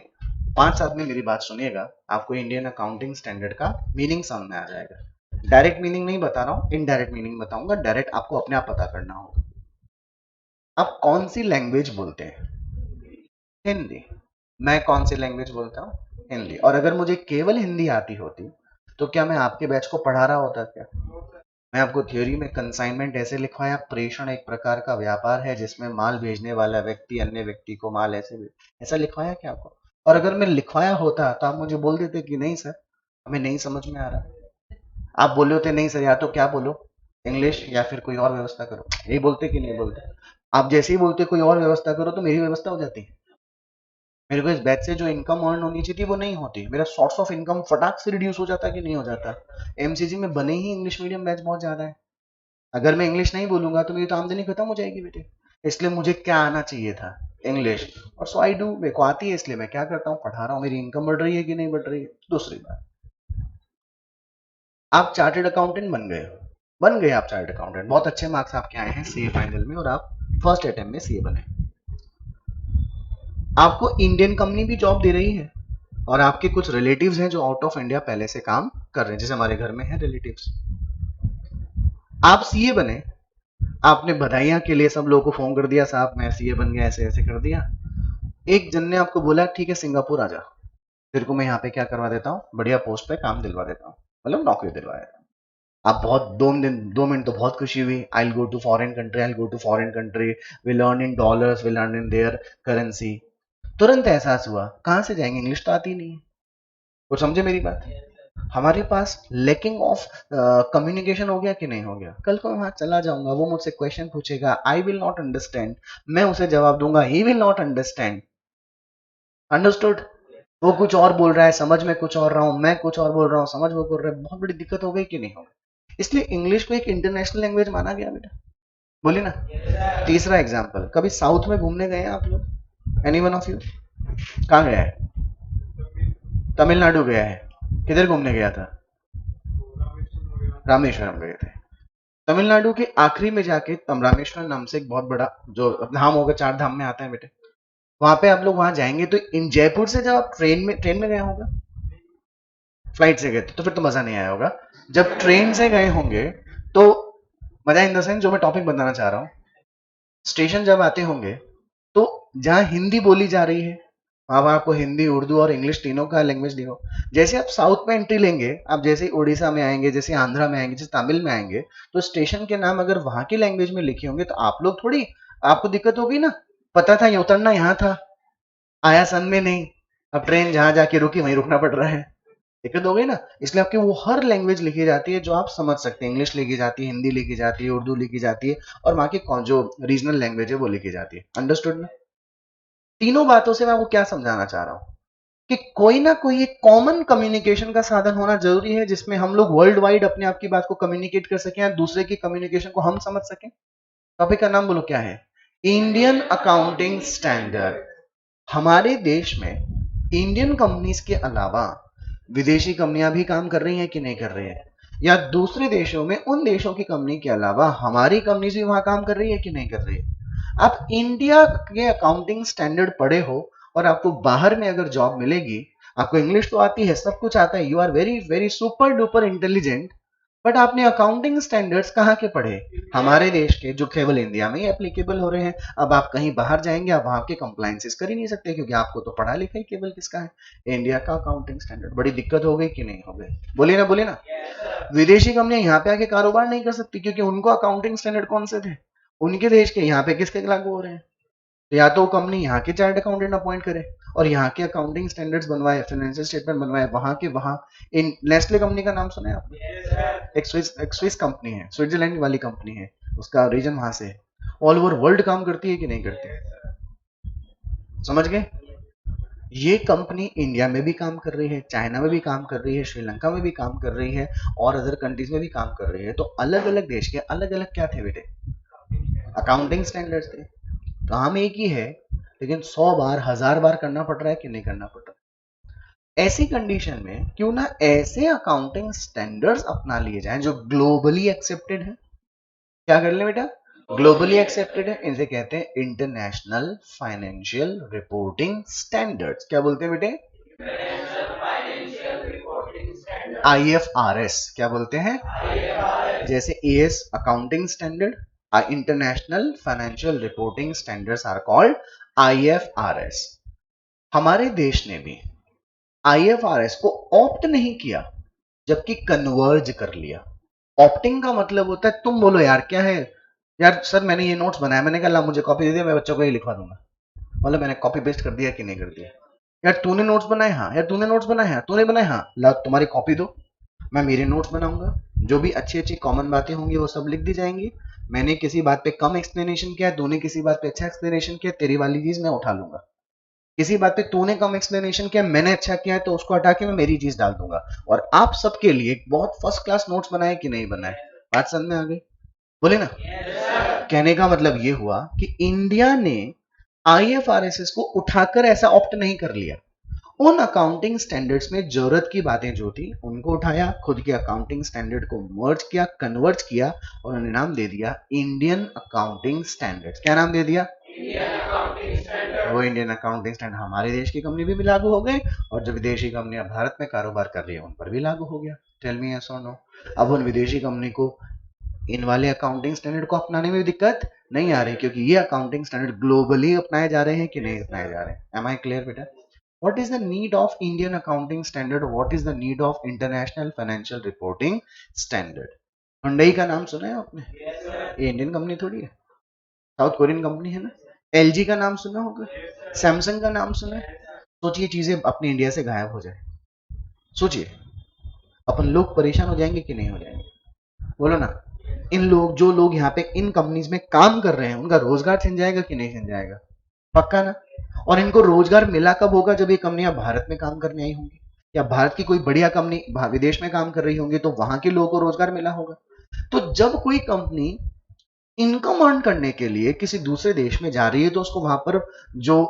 5 साथ में मेरी बात सुनिएगा, आपको इंडियन अकाउंटिंग स्टैंडर्ड का मीनिंग समझ में आ जाएगा। डायरेक्ट मीनिंग नहीं बता रहा हूँ, इनडायरेक्ट मीनिंग बताऊंगा, डायरेक्ट आपको अपने आप पता करना होगा। आप कौन सी लैंग्वेज बोलते हैं? हिंदी। मैं कौन सी लैंग्वेज बोलता हूँ? हिंदी। और अगर मुझे केवल हिंदी आती होती तो क्या मैं आपके बैच को पढ़ा रहा होता क्या? मैं आपको थ्योरी में कंसाइनमेंट ऐसे लिखवाया, प्रेषण एक प्रकार का व्यापार है जिसमें माल भेजने वाला व्यक्ति अन्य व्यक्ति को माल ऐसा लिखवाया क्या आपको? और अगर मैं लिखवाया होता तो आप मुझे बोल देते कि नहीं सर हमें नहीं समझ में आ रहा। आप बोले होते नहीं सर या तो क्या बोलो इंग्लिश या फिर कोई और व्यवस्था करो, यही बोलते कि नहीं बोलते? आप जैसे ही बोलते कोई और व्यवस्था करो तो मेरी व्यवस्था हो जाती। मेरे को इस बैच से जो इनकम अर्न होनी चाहिए थी वो नहीं होती, मेरा सोर्स ऑफ इनकम फटाक से रिड्यूस हो जाता कि नहीं हो जाता? एमसीजी में बने ही इंग्लिश मीडियम बैच बहुत ज्यादा है, अगर मैं इंग्लिश नहीं बोलूंगा तो मेरी तो आमदनी खत्म हो जाएगी बेटे। इसलिए मुझे क्या आना चाहिए था? इंग्लिश। और सो आई डू, मेरे को आती है इसलिए मैं क्या करता हूँ पढ़ा रहा हूँ, मेरी इनकम बढ़ रही है कि नहीं बढ़ रही है। दूसरी बात, आप चार्टेड अकाउंटेंट बन गए आप चार्टेड अकाउंटेंट, बहुत अच्छे मार्क्स आपके आए हैं सीए फाइनल में और आप फर्स्ट अटेम्प्ट में सीए बने। आपको इंडियन कंपनी भी जॉब दे रही है और आपके कुछ रिलेटिव्स हैं जो आउट ऑफ इंडिया पहले से काम कर रहे हैं, जैसे हमारे घर में है रिलेटिव्स। आप सीए बने, आपने बधाइयां के लिए सब लोगों को फोन कर दिया साहब मैं सीए बन गया, ऐसे ऐसे कर दिया। एक जन ने आपको बोला ठीक है सिंगापुर आ जा, तेरे को मैं यहाँ पे क्या करवा देता हूँ, बढ़िया पोस्ट पे काम दिलवा देता हूँ, मतलब नौकरी दिलवा देता हूँ। आप बहुत 2 मिनट तो बहुत खुशी हुई, I go to foreign country, I go to foreign country, we learn in dollars, we learn in their currency. तुरंत एहसास हुआ कहाँ से जाएंगे, इंग्लिश तो आती नहीं है। वो समझे मेरी बात? हमारे पास लेकिंग ऑफ कम्युनिकेशन हो गया कि नहीं हो गया? कल को मैं वहां चला जाऊंगा, वो मुझसे क्वेश्चन पूछेगा, आई विल नॉट अंडरस्टैंड, मैं उसे जवाब दूंगा, he will not understand. Understood? वो कुछ और बोल रहा है, समझ में कुछ और रहा हूं, मैं कुछ और बोल रहा हूँ, समझ वो बोल रहा है, बहुत बड़ी दिक्कत हो गई कि नहीं हो गई? इसलिए इंग्लिश को एक इंटरनेशनल लैंग्वेज माना गया बेटा, बोलिए ना। तीसरा एग्जाम्पल, कभी साउथ में घूमने गए हैं आप लोग? एनी वन ऑफ यू कहाँ गया है? तमिलनाडु गया है? किधर घूमने गया था? रामेश्वरम गए थे। तमिलनाडु के आखिरी में जाके रामेश्वरम नाम से एक बहुत बड़ा जो धाम होगा, 4 धाम में आता है बेटे, वहां पे आप लोग वहां जाएंगे तो इन जयपुर से जब आप ट्रेन में गए होगा, फ्लाइट से गए थे तो फिर तो मजा नहीं आया होगा। जब ट्रेन से गए होंगे तो मजा इन द सेंस, जो मैं टॉपिक बताना चाह रहा हूँ, स्टेशन जब आते होंगे तो जहां हिंदी बोली जा रही है वहां आपको हिंदी उर्दू और इंग्लिश तीनों का लैंग्वेज दिखो। जैसे आप साउथ में एंट्री लेंगे, आप जैसे उड़ीसा में आएंगे, जैसे आंध्रा में आएंगे, जैसे तमिल में आएंगे, तो स्टेशन के नाम अगर वहां की लैंग्वेज में लिखे होंगे तो आप लोग थोड़ी, आपको दिक्कत होगी ना, पता था ये उतरना यहाँ था, आया सन में नहीं, अब ट्रेन जहां जाके रुकी वहीं रुकना पड़ रहा है, दिक्कत हो गई ना। इसलिए आपकी वो हर लैंग्वेज लिखी जाती है जो आप समझ सकते हैं, इंग्लिश लिखी जाती है, हिंदी लिखी जाती है, उर्दू लिखी जाती है, और वहां की जो रीजनल लैंग्वेज है वो लिखी जाती है। अंडरस्टूड ना? तीनों बातों से मैं आपको क्या समझाना चाह रहा हूं कि कोई ना कोई एक कॉमन कम्युनिकेशन का साधन होना जरूरी है जिसमें हम लोग वर्ल्ड वाइड अपने आप की बात को कम्युनिकेट कर सकें या दूसरे की कम्युनिकेशन को हम समझ सकें। टॉपिक का नाम बोलो क्या है? Indian accounting standard. हमारे देश में इंडियन कंपनीज के अलावा विदेशी कंपनियां भी काम कर रही हैं कि नहीं कर रही है, या दूसरे देशों में उन देशों की कंपनी के अलावा हमारी कंपनीज भी वहां काम कर रही है कि नहीं कर रही है? आप इंडिया के अकाउंटिंग स्टैंडर्ड पढ़े हो और आपको बाहर में अगर जॉब मिलेगी, आपको इंग्लिश तो आती है, सब कुछ आता है, you are very very super duper intelligent, but आपने अकाउंटिंग स्टैंडर्ड्स कहाँ के पढ़े? हमारे देश के, जो केवल इंडिया में ही एप्लीकेबल हो रहे हैं। अब आप कहीं बाहर जाएंगे, आप वहां के कंप्लायंसेस कर ही नहीं सकते क्योंकि आपको तो पढ़ा लिखा ही केवल किसका है? इंडिया का अकाउंटिंग स्टैंडर्ड। बड़ी दिक्कत हो गई कि नहीं हो गई? बोलिए ना बोलिए ना। विदेशी कंपनियां यहाँ पे आके कारोबार नहीं कर सकती क्योंकि उनको अकाउंटिंग स्टैंडर्ड कौन से थे? उनके देश के। यहाँ पे किसके लागू हो रहे हैं? तो या तो कंपनी यहाँ के चार्ट अकाउंटेंट अपॉइंट करे और यहाँ के अकाउंटिंग स्टैंडर्ड्स बनवाए, फाइनेंशियल स्टेटमेंट बनवाए वहां के वहां। इन नेस्ले कंपनी का नाम सुना है आपने? एक स्विस कंपनी है, स्विट्जरलैंड वाली कंपनी है, उसका रीजन वहां से है। ऑल ओवर वर्ल्ड काम करती है कि नहीं करती? समझ गए? ये कंपनी इंडिया में भी काम कर रही है, चाइना में भी काम कर रही है, श्रीलंका में भी काम कर रही है और अदर कंट्रीज में भी काम कर रही है। तो अलग अलग देश के अलग अलग क्या थे बेटे? अकाउंटिंग स्टैंडर्ड्स थे। काम एक ही है लेकिन 100 बार 1000 बार करना पड़ रहा है कि नहीं करना पड़ रहा है? ऐसी कंडीशन में क्यों ना ऐसे अकाउंटिंग स्टैंडर्ड्स अपना लिए जाएं जो ग्लोबली एक्सेप्टेड है। क्या कर ले बेटा? ग्लोबली एक्सेप्टेड है, इनसे कहते हैं इंटरनेशनल फाइनेंशियल रिपोर्टिंग स्टैंडर्ड्स। क्या बोलते हैं बेटे? IFRS। क्या बोलते हैं? जैसे AS accounting standard, international financial reporting standards are called IFRS। हमारे देश ने भी IFRS को ऑप्ट नहीं किया जबकि कन्वर्ज कर लिया। ऑप्टिंग का मतलब होता है तुम बोलो यार क्या है, यार सर मैंने ये नोट्स बनाया, मैंने कहा ला मुझे कॉपी दे दिया, मैं बच्चों को ये लिखवा दूंगा, मतलब मैंने कॉपी पेस्ट कर दिया कि नहीं कर दिया। यार तूने नोट्स बनाए, हाँ यार तूने नोट्स बनाए, हाँ तूने बनाए, हाँ ला तुम्हारी कॉपी दो, मैं मेरे नोट्स बनाऊंगा, जो भी अच्छी अच्छी कॉमन बातें होंगी वो सब लिख दी जाएंगी। मैंने किसी बात पे कम एक्सप्लेनेशन किया, तूने किसी बात पे अच्छा एक्सप्लेनेशन किया, तेरी वाली चीज मैं उठा लूंगा। किसी बात पे तूने कम एक्सप्लेनेशन किया, मैंने अच्छा किया है, तो उसको हटा के मैं मेरी चीज डाल दूंगा। और आप सबके लिए एक बहुत फर्स्ट क्लास नोट्स बनाए कि नहीं बनाए, बात समझ में आ गई? बोले ना। कहने का मतलब ये हुआ कि इंडिया ने आईएफआरएस को उठाकर ऐसा ऑप्ट नहीं कर लिया, उन अकाउंटिंग स्टैंडर्ड्स में जरूरत की बातें जो थी उनको उठाया, खुद के अकाउंटिंग स्टैंडर्ड को मर्ज किया, कन्वर्ट किया, और उन्होंने नाम दे दिया इंडियन अकाउंटिंग स्टैंडर्ड्स। क्या नाम दे दिया? वो इंडियन अकाउंटिंग स्टैंडर्ड हमारे देश की कंपनी भी लागू हो गए, और जो विदेशी कंपनियां भारत में कारोबार कर रही है उन पर भी लागू हो गया। टेल मी यस और नो। अब उन विदेशी कंपनी को इन वाले अकाउंटिंग स्टैंडर्ड को अपनाने में दिक्कत नहीं आ रही, क्योंकि ये अकाउंटिंग स्टैंडर्ड ग्लोबली अपनाए जा रहे हैं कि नहीं अपनाए जा रहे हैं। एम आई क्लियर बेटा? What is the need of Indian accounting standard? What is the need of international financial reporting standard? Hyundai का नाम सुना है आपने? ये इंडियन कंपनी थोड़ी है, साउथ कोरियन कंपनी है ना। एलजी का नाम सुना होगा, सैमसंग का नाम सुना है। सोचिए चीजें अपने इंडिया से गायब हो जाए, सोचिए अपन लोग परेशान हो जाएंगे कि नहीं हो जाएंगे? बोलो ना। इन लोग, जो लोग यहाँ पे इन कंपनीज में काम कर रहे हैं, उनका रोजगार छिन जाएगा कि नहीं छिन जाएगा? पक्का ना। और इनको रोजगार मिला कब होगा? जब ये कंपनियां भारत में काम करने आई होंगी, या भारत की कोई बढ़िया कंपनी विदेश में काम कर रही होंगी, तो वहां के लोगों को रोजगार मिला होगा। तो जब कोई कंपनी इनकम अर्न करने के लिए किसी दूसरे देश में जा रही है, तो उसको वहां पर जो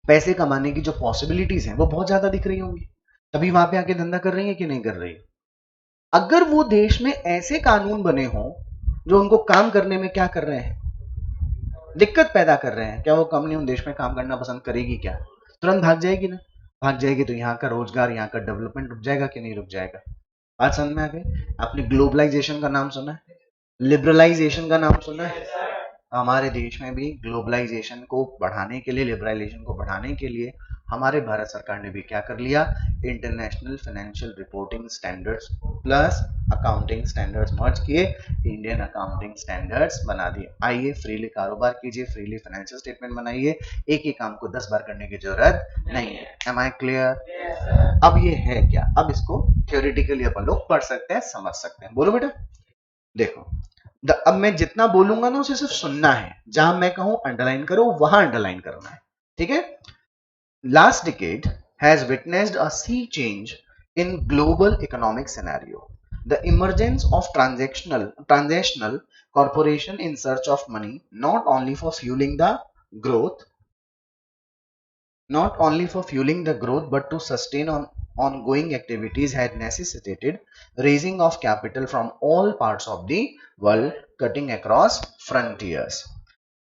पैसे कमाने की जो पॉसिबिलिटीज हैं वो बहुत ज्यादा दिख रही होंगी, तभी वहां पे आके धंधा कर रही है कि नहीं कर रही? अगर वो देश में ऐसे कानून बने हों जो उनको काम करने में क्या कर रहे हैं, दिक्कत पैदा कर रहे हैं, क्या वो कंपनी उन देश में काम करना पसंद करेगी? क्या तुरंत भाग जाएगी ना? भाग जाएगी तो यहाँ का रोजगार, यहाँ का डेवलपमेंट रुक जाएगा कि नहीं रुक जाएगा? बात समझ में आ गई? आपने ग्लोबलाइजेशन का नाम सुना है, लिबरलाइजेशन का नाम सुना है? हमारे देश में भी ग्लोबलाइजेशन को बढ़ाने के लिए, लिबरलाइजेशन को बढ़ाने के लिए हमारे भारत सरकार ने भी क्या कर लिया, international financial reporting standards plus accounting standards merge किए, इंडियन अकाउंटिंग स्टैंडर्ड्स बना दिए। आइए फ्रीली कारोबार कीजिए, फ्रीली फाइनेंशियल स्टेटमेंट बनाइए, एक ही काम को 10 बार करने की जरूरत नहीं है। Am I clear? अब ये है क्या, अब इसको थ्योरेटिकली अपन लोग पढ़ सकते हैं, समझ सकते हैं। बोलो बेटा। देखो, अब मैं जितना बोलूंगा ना उसे सिर्फ सुनना है, जहां मैं कहूं अंडरलाइन करो वहां अंडरलाइन करना है, ठीक है? Last decade has witnessed a sea change in global economic scenario. The emergence of transactional corporation in search of money, not only for fueling the growth, but to sustain ongoing activities, had necessitated raising of capital from all parts of the world, cutting across frontiers.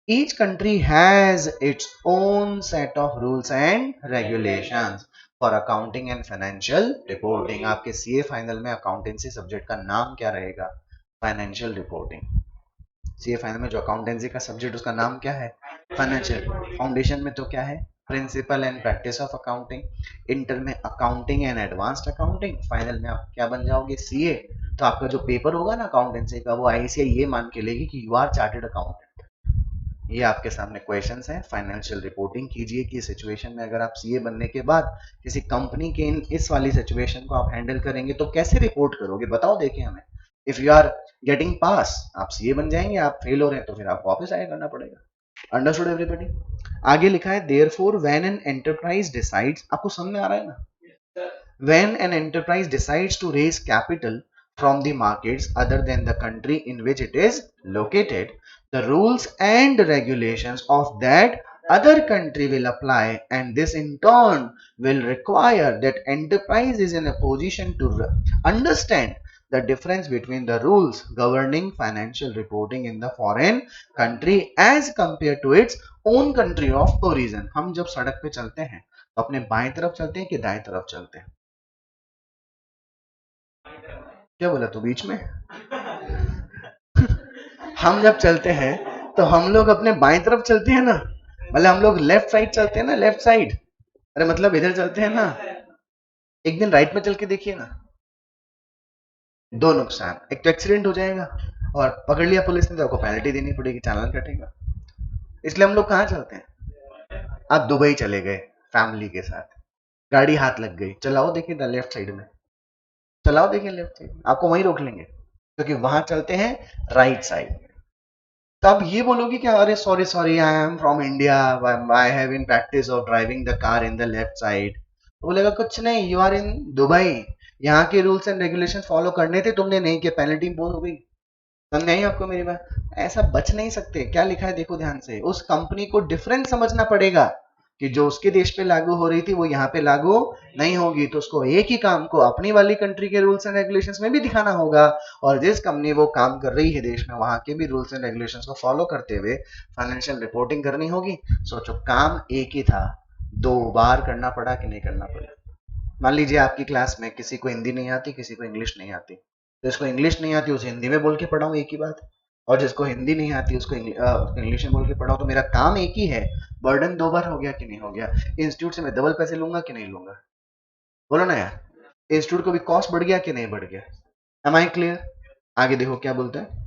Each country has its own set of rules and regulations for accounting and financial reporting. आपके CA final में accountancy subject का नाम क्या रहेगा? Financial reporting. CA final में जो accountancy का subject उसका नाम क्या है? फाइनेंशियल। फाउंडेशन में तो क्या है? Principle and practice of accounting. Inter में accounting and advanced accounting. Final में आप क्या बन जाओगे? सीए। तो आपका जो पेपर होगा ना अकाउंटेंसी का, वो आईसीआई ये मान के लेगी कि यू आर चार्टेड अकाउंटेंट। ये आपके सामने क्वेश्चंस हैं। फाइनेंशियल रिपोर्टिंग कीजिए कि सिचुएशन में अगर आप सीए बनने के बाद किसी कंपनी के इस वाली सिचुएशन को आप हैंडल करेंगे तो कैसे रिपोर्ट करोगे, बताओ देखिए हमें। इफ यू आर गेटिंग पास, आप सीए बन जाएंगे, आप फेल हो रहे हैं तो फिर आपको वापस आगे करना पड़ेगा। Understood everybody? आगे लिखा है therefore when an enterprise decides, आपको समझ में आ रहा है ना? When an enterprise decides to raise capital from the markets other than the country in which it is located, the rules and regulations of that other country will apply, and this in turn will require that enterprise is in a position to understand the difference between the rules governing financial reporting in the foreign country as compared to its own country of origin. हम जब सड़क पे चलते हैं तो अपने बाएं तरफ चलते हैं कि दाएं तरफ चलते हैं? क्या बोला तू बीच में? हम जब चलते हैं तो हम लोग अपने बाएं तरफ चलते हैं ना, मतलब हम लोग लेफ्ट साइड चलते हैं ना, लेफ्ट साइड, अरे मतलब इधर चलते हैं ना। एक दिन राइट में चल के देखिए ना, दो नुकसान, एक तो एक्सीडेंट हो जाएगा और पकड़ लिया पुलिस ने तो आपको पेनल्टी देनी पड़ेगी, चालान कटेगा। इसलिए हम लोग कहाँ चलते हैं? आप दुबई चले गए फैमिली के साथ, गाड़ी हाथ लग गई, चलाओ देखिए लेफ्ट साइड में, चलाओ देखिए लेफ्ट साइड में, आपको वहीं रोक लेंगे क्योंकि वहां चलते हैं राइट साइड। तो आप ये बोलोगे कि अरे sorry sorry I am from India, I have in practice of driving the car in the left side, तो बोलेगा कुछ नहीं, यू आर इन दुबई, यहाँ के रूल्स एंड रेगुलेशन फॉलो करने थे, तुमने नहीं किया, पेनल्टी बहुत हो गई। समझ आई आपको मेरी बात? ऐसा बच नहीं सकते। क्या लिखा है देखो ध्यान से, उस कंपनी को डिफरेंस समझना पड़ेगा कि जो उसके देश पे लागू हो रही थी वो यहाँ पे लागू नहीं होगी, तो उसको एक ही काम को अपनी वाली कंट्री के रूल्स एंड रेगुलेशंस में भी दिखाना होगा, और जिस कंपनी वो काम कर रही है देश में वहां के भी रूल्स एंड रेगुलेशंस को फॉलो करते हुए फाइनेंशियल रिपोर्टिंग करनी होगी। सोचो काम एक ही था, दो बार करना पड़ा कि नहीं करना पड़ा। मान लीजिए आपकी क्लास में किसी को हिंदी नहीं आती, किसी को इंग्लिश नहीं आती, तो जिसको इंग्लिश नहीं आती उसे हिंदी में बोल के पढ़ाऊं, एक ही बात, और जिसको हिंदी नहीं आती उसको इंग्लिश में बोल के पढ़ाऊं, तो मेरा काम एक ही है, बर्डन दो बार हो गया कि नहीं हो गया? इंस्टीट्यूट से मैं डबल पैसे लूंगा कि नहीं लूंगा? बोलो ना यार, इंस्टीट्यूट को भी कॉस्ट बढ़ गया कि नहीं बढ़ गया? Am I clear? आगे देखो क्या बोलते हैं,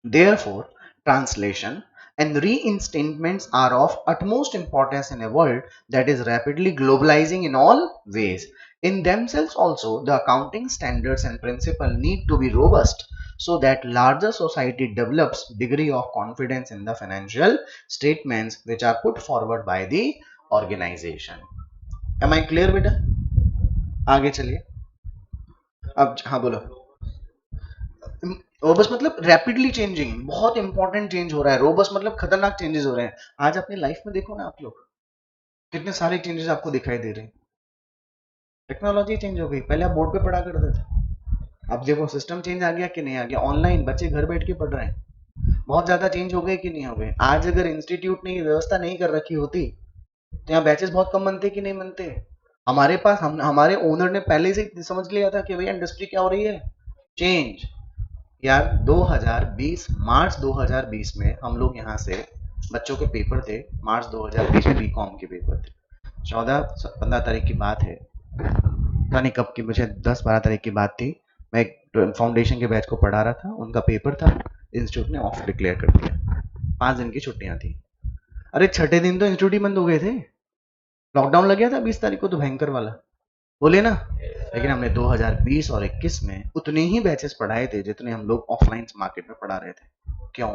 Therefore, translation and reinstatements are of utmost importance in a world that is rapidly globalizing in all ways. In themselves also, the accounting standards and principles need to be robust so that larger society develops degree of confidence in the financial statements which are put forward by the organization. Am I clear बेटा? आगे चलिए। अब हाँ बोलो। Robust मतलब rapidly changing, बहुत important change हो रहा है। रोबस्ट मतलब खतरनाक चेंजेस हो रहे हैं। आज अपनी लाइफ में देखो ना आप लोग, कितने सारे चेंजेस आपको दिखाई दे रहे हैं। टेक्नोलॉजी चेंज हो गई, पहले आप बोर्ड पे पढ़ा करते थे, अब देखो सिस्टम चेंज आ गया कि नहीं आ गया, ऑनलाइन बच्चे घर बैठ के पढ़ रहे हैं। बहुत ज्यादा चेंज हो गए कि नहीं हो गए? आज अगर इंस्टीट्यूट ने व्यवस्था नहीं कर रखी होती तो यहाँ बैचेस बहुत कम बनते कि नहीं बनते? हमारे पास हमारे ओनर ने पहले से समझ लिया था कि भैया इंडस्ट्री क्या हो रही है, चेंज। यार 2020 मार्च 2020 में हम लोग यहाँ से, बच्चों के पेपर थे मार्च 2020 में, बीकॉम के पेपर थे, 14-15 तारीख की बात है, पता नहीं कब की, मुझे 10-12 तारीख की बात थी। मैं एक फाउंडेशन के बैच को पढ़ा रहा था, उनका पेपर था, इंस्टीट्यूट ने ऑफ डिक्लेयर कर दिया, 5 दिन की छुट्टियां थी। अरे छठे दिन तो इंस्टीट्यूट ही बंद हो गए थे, लॉकडाउन लग गया था 20 तारीख को तो भयंकर वाला, बोले ना। लेकिन हमने 2020 और 21 में उतने ही बैचेस पढ़ाए थे जितने हम लोग ऑफलाइन मार्केट में पढ़ा रहे थे। क्यों?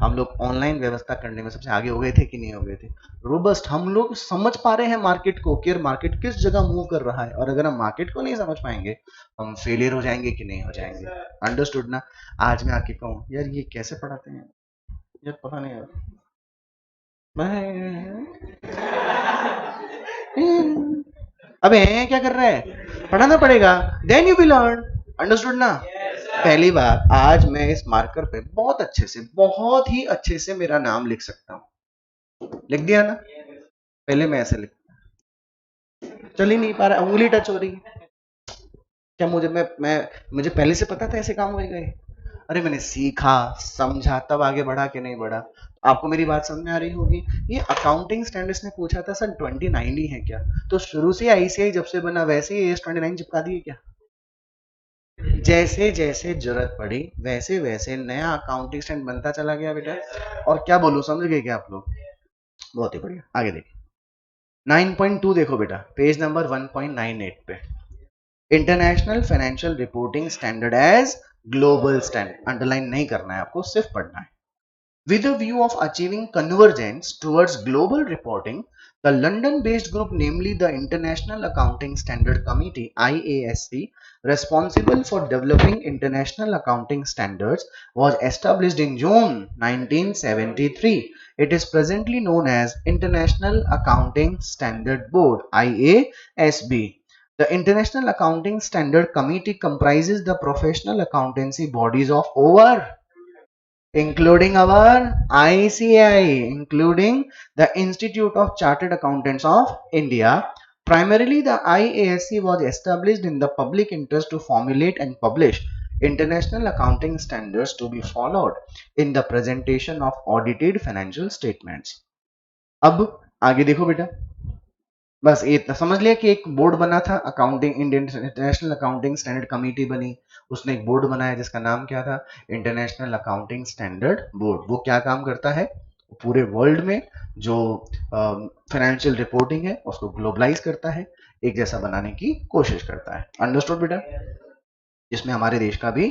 हम लोग ऑनलाइन व्यवस्था करने में सबसे आगे हो गए थे कि नहीं हो गए थे? रोबस्ट, हम लोग समझ पा रहे हैं मार्केट को कि मार्केट किस जगह मूव कर रहा है, और अगर हम मार्केट को नहीं समझ पाएंगे हम फेलियर हो जाएंगे कि नहीं हो जाएंगे। अंडरस्टूड ना? आज मैं आके कहूँ यार ये कैसे पढ़ाते हैं, यार पता नहीं यार, अबे क्या कर रहा है, पढ़ाना पड़ेगा, then you will learn. Understood ना? पहली बार आज मैं इस मार्कर पे बहुत अच्छे से, बहुत ही अच्छे से मेरा नाम लिख सकता हूँ, लिख दिया ना? पहले मैं ऐसे लिख, चल ही नहीं पा रहा, उंगली टच हो रही है। क्या मैं मुझे पहले से पता था ऐसे काम होएगा ये? अरे मैंने सीखा समझा तब आगे बढ़ा कि नहीं बढ़ा? आपको मेरी बात समझ में आ रही होगी। ये अकाउंटिंग स्टैंडर्ड्स ने पूछा था सर 29 ही है क्या, तो शुरू से आईसीआई जब से बना वैसे ही एस 29 चिपका दिए क्या? जैसे जैसे जरूरत पड़ी वैसे वैसे नया अकाउंटिंग स्टैंड बनता चला गया बेटा। और क्या बोलूं, समझ गए क्या आप लोग? बहुत ही बढ़िया, आगे देखिए 9.2 देखो बेटा, पेज नंबर 1.98 पे, international financial reporting standard as global standard, underline नहीं करना है आपको, सिर्फ पढ़ना है। With a view of achieving convergence towards global reporting, the London-based group, namely the International Accounting Standard Committee (IASC), responsible for developing international accounting standards, was established in June 1973. It is presently known as International Accounting Standard Board (IASB). The International Accounting Standard Committee comprises the professional accountancy bodies of over, including our ICAI, including the Institute of Chartered Accountants of India. Primarily, the IASC was established in the public interest to formulate and publish international accounting standards to be followed in the presentation of audited financial statements. अब आगे देखो बेटा, बस ये इतना समझ लिया कि एक बोर्ड बना था, accounting Indian international accounting standard committee बनी, उसने एक बोर्ड बनाया जिसका नाम क्या था, इंटरनेशनल अकाउंटिंग स्टैंडर्ड बोर्ड। वो क्या काम करता है, पूरे वर्ल्ड में जो फाइनेंशियल रिपोर्टिंग है उसको ग्लोबलाइज करता है, एक जैसा बनाने की कोशिश करता है। अंडरस्टूड बेटा? जिसमें हमारे देश का भी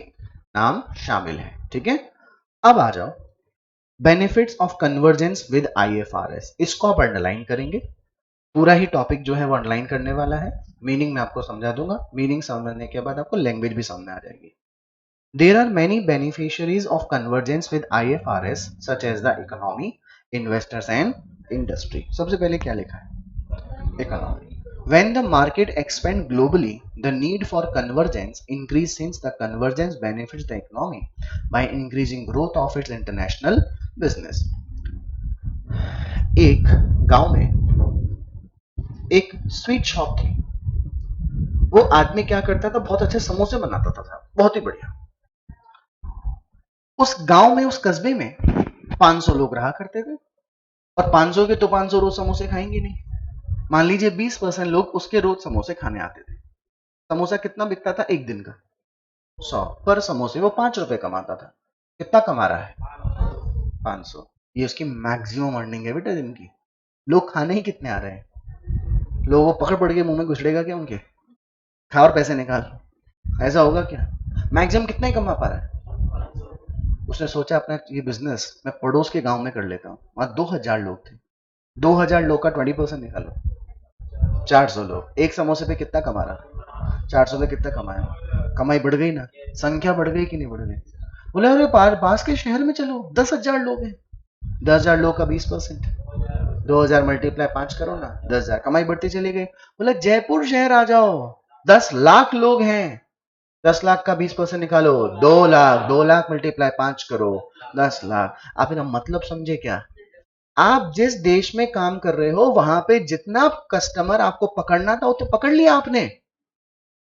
नाम शामिल है। ठीक है, अब आ जाओ benefits of convergence with IFRS. इसको आप अंडरलाइन करेंगे, पूरा ही टॉपिक जो है वो अंडरलाइन करने वाला है। मीनिंग मैं आपको समझा दूंगा, मीनिंग समझने के बाद आपको लैंग्वेज भी समझ में आ जाएगी। There are many beneficiaries of convergence with IFRS such as the economy, investors and industry. सबसे पहले क्या लिखा है, economy. When the market expand globally, the need for convergence increase since the convergence benefits the economy by increasing growth of its international business. एक गांव में एक sweet shop थी। वो आदमी क्या करता था, बहुत अच्छे समोसे बनाता था, बहुत ही बढ़िया। उस गांव में, उस कस्बे में 500 लोग रहा करते थे, और 500 के तो 500 रोज समोसे खाएंगे नहीं। मान लीजिए 20% लोग उसके रोज समोसे खाने आते थे। समोसा कितना बिकता था एक दिन का, 100 पर समोसे वो 5 रुपए कमाता था। कितना कमा रहा है, 500। ये उसकी मैक्सिमम अर्निंग है बेटा दिन की। लोग खाने ही कितने आ रहे हैं, लोगों को पकड़ पड़ के मुंह में घुसड़ेगा क्या उनके, खा और पैसे निकाल, ऐसा होगा क्या? मैक्सिमम कितना ही कमा पा रहा है। उसने सोचा अपना ये बिजनेस मैं पड़ोस के गांव में कर लेता हूँ। वहां 2000 लोग थे, 2000 लोग का 20% निकालो, 400 लोग, एक समोसे पे कितना कमा रहा, 400 पे कितना कमाया, कमाई बढ़ गई ना, संख्या बढ़ गई कि नहीं बढ़ गई? बोले अरे पास के शहर में चलो, 10,000 लोग हैं, 10,000 लोग का 20%, 2000 मल्टीप्लाई 5 करो ना, 10,000, कमाई बढ़ती चली गई। बोला जयपुर शहर आ जाओ, 10 लाख लोग हैं, 10 लाख का 20% निकालो, 2 लाख, 2 लाख मल्टीप्लाई 5 करो, 10 लाख। आप इनका मतलब समझे क्या? आप जिस देश में काम कर रहे हो वहां पे जितना कस्टमर आपको पकड़ना था वो तो पकड़ लिया आपने,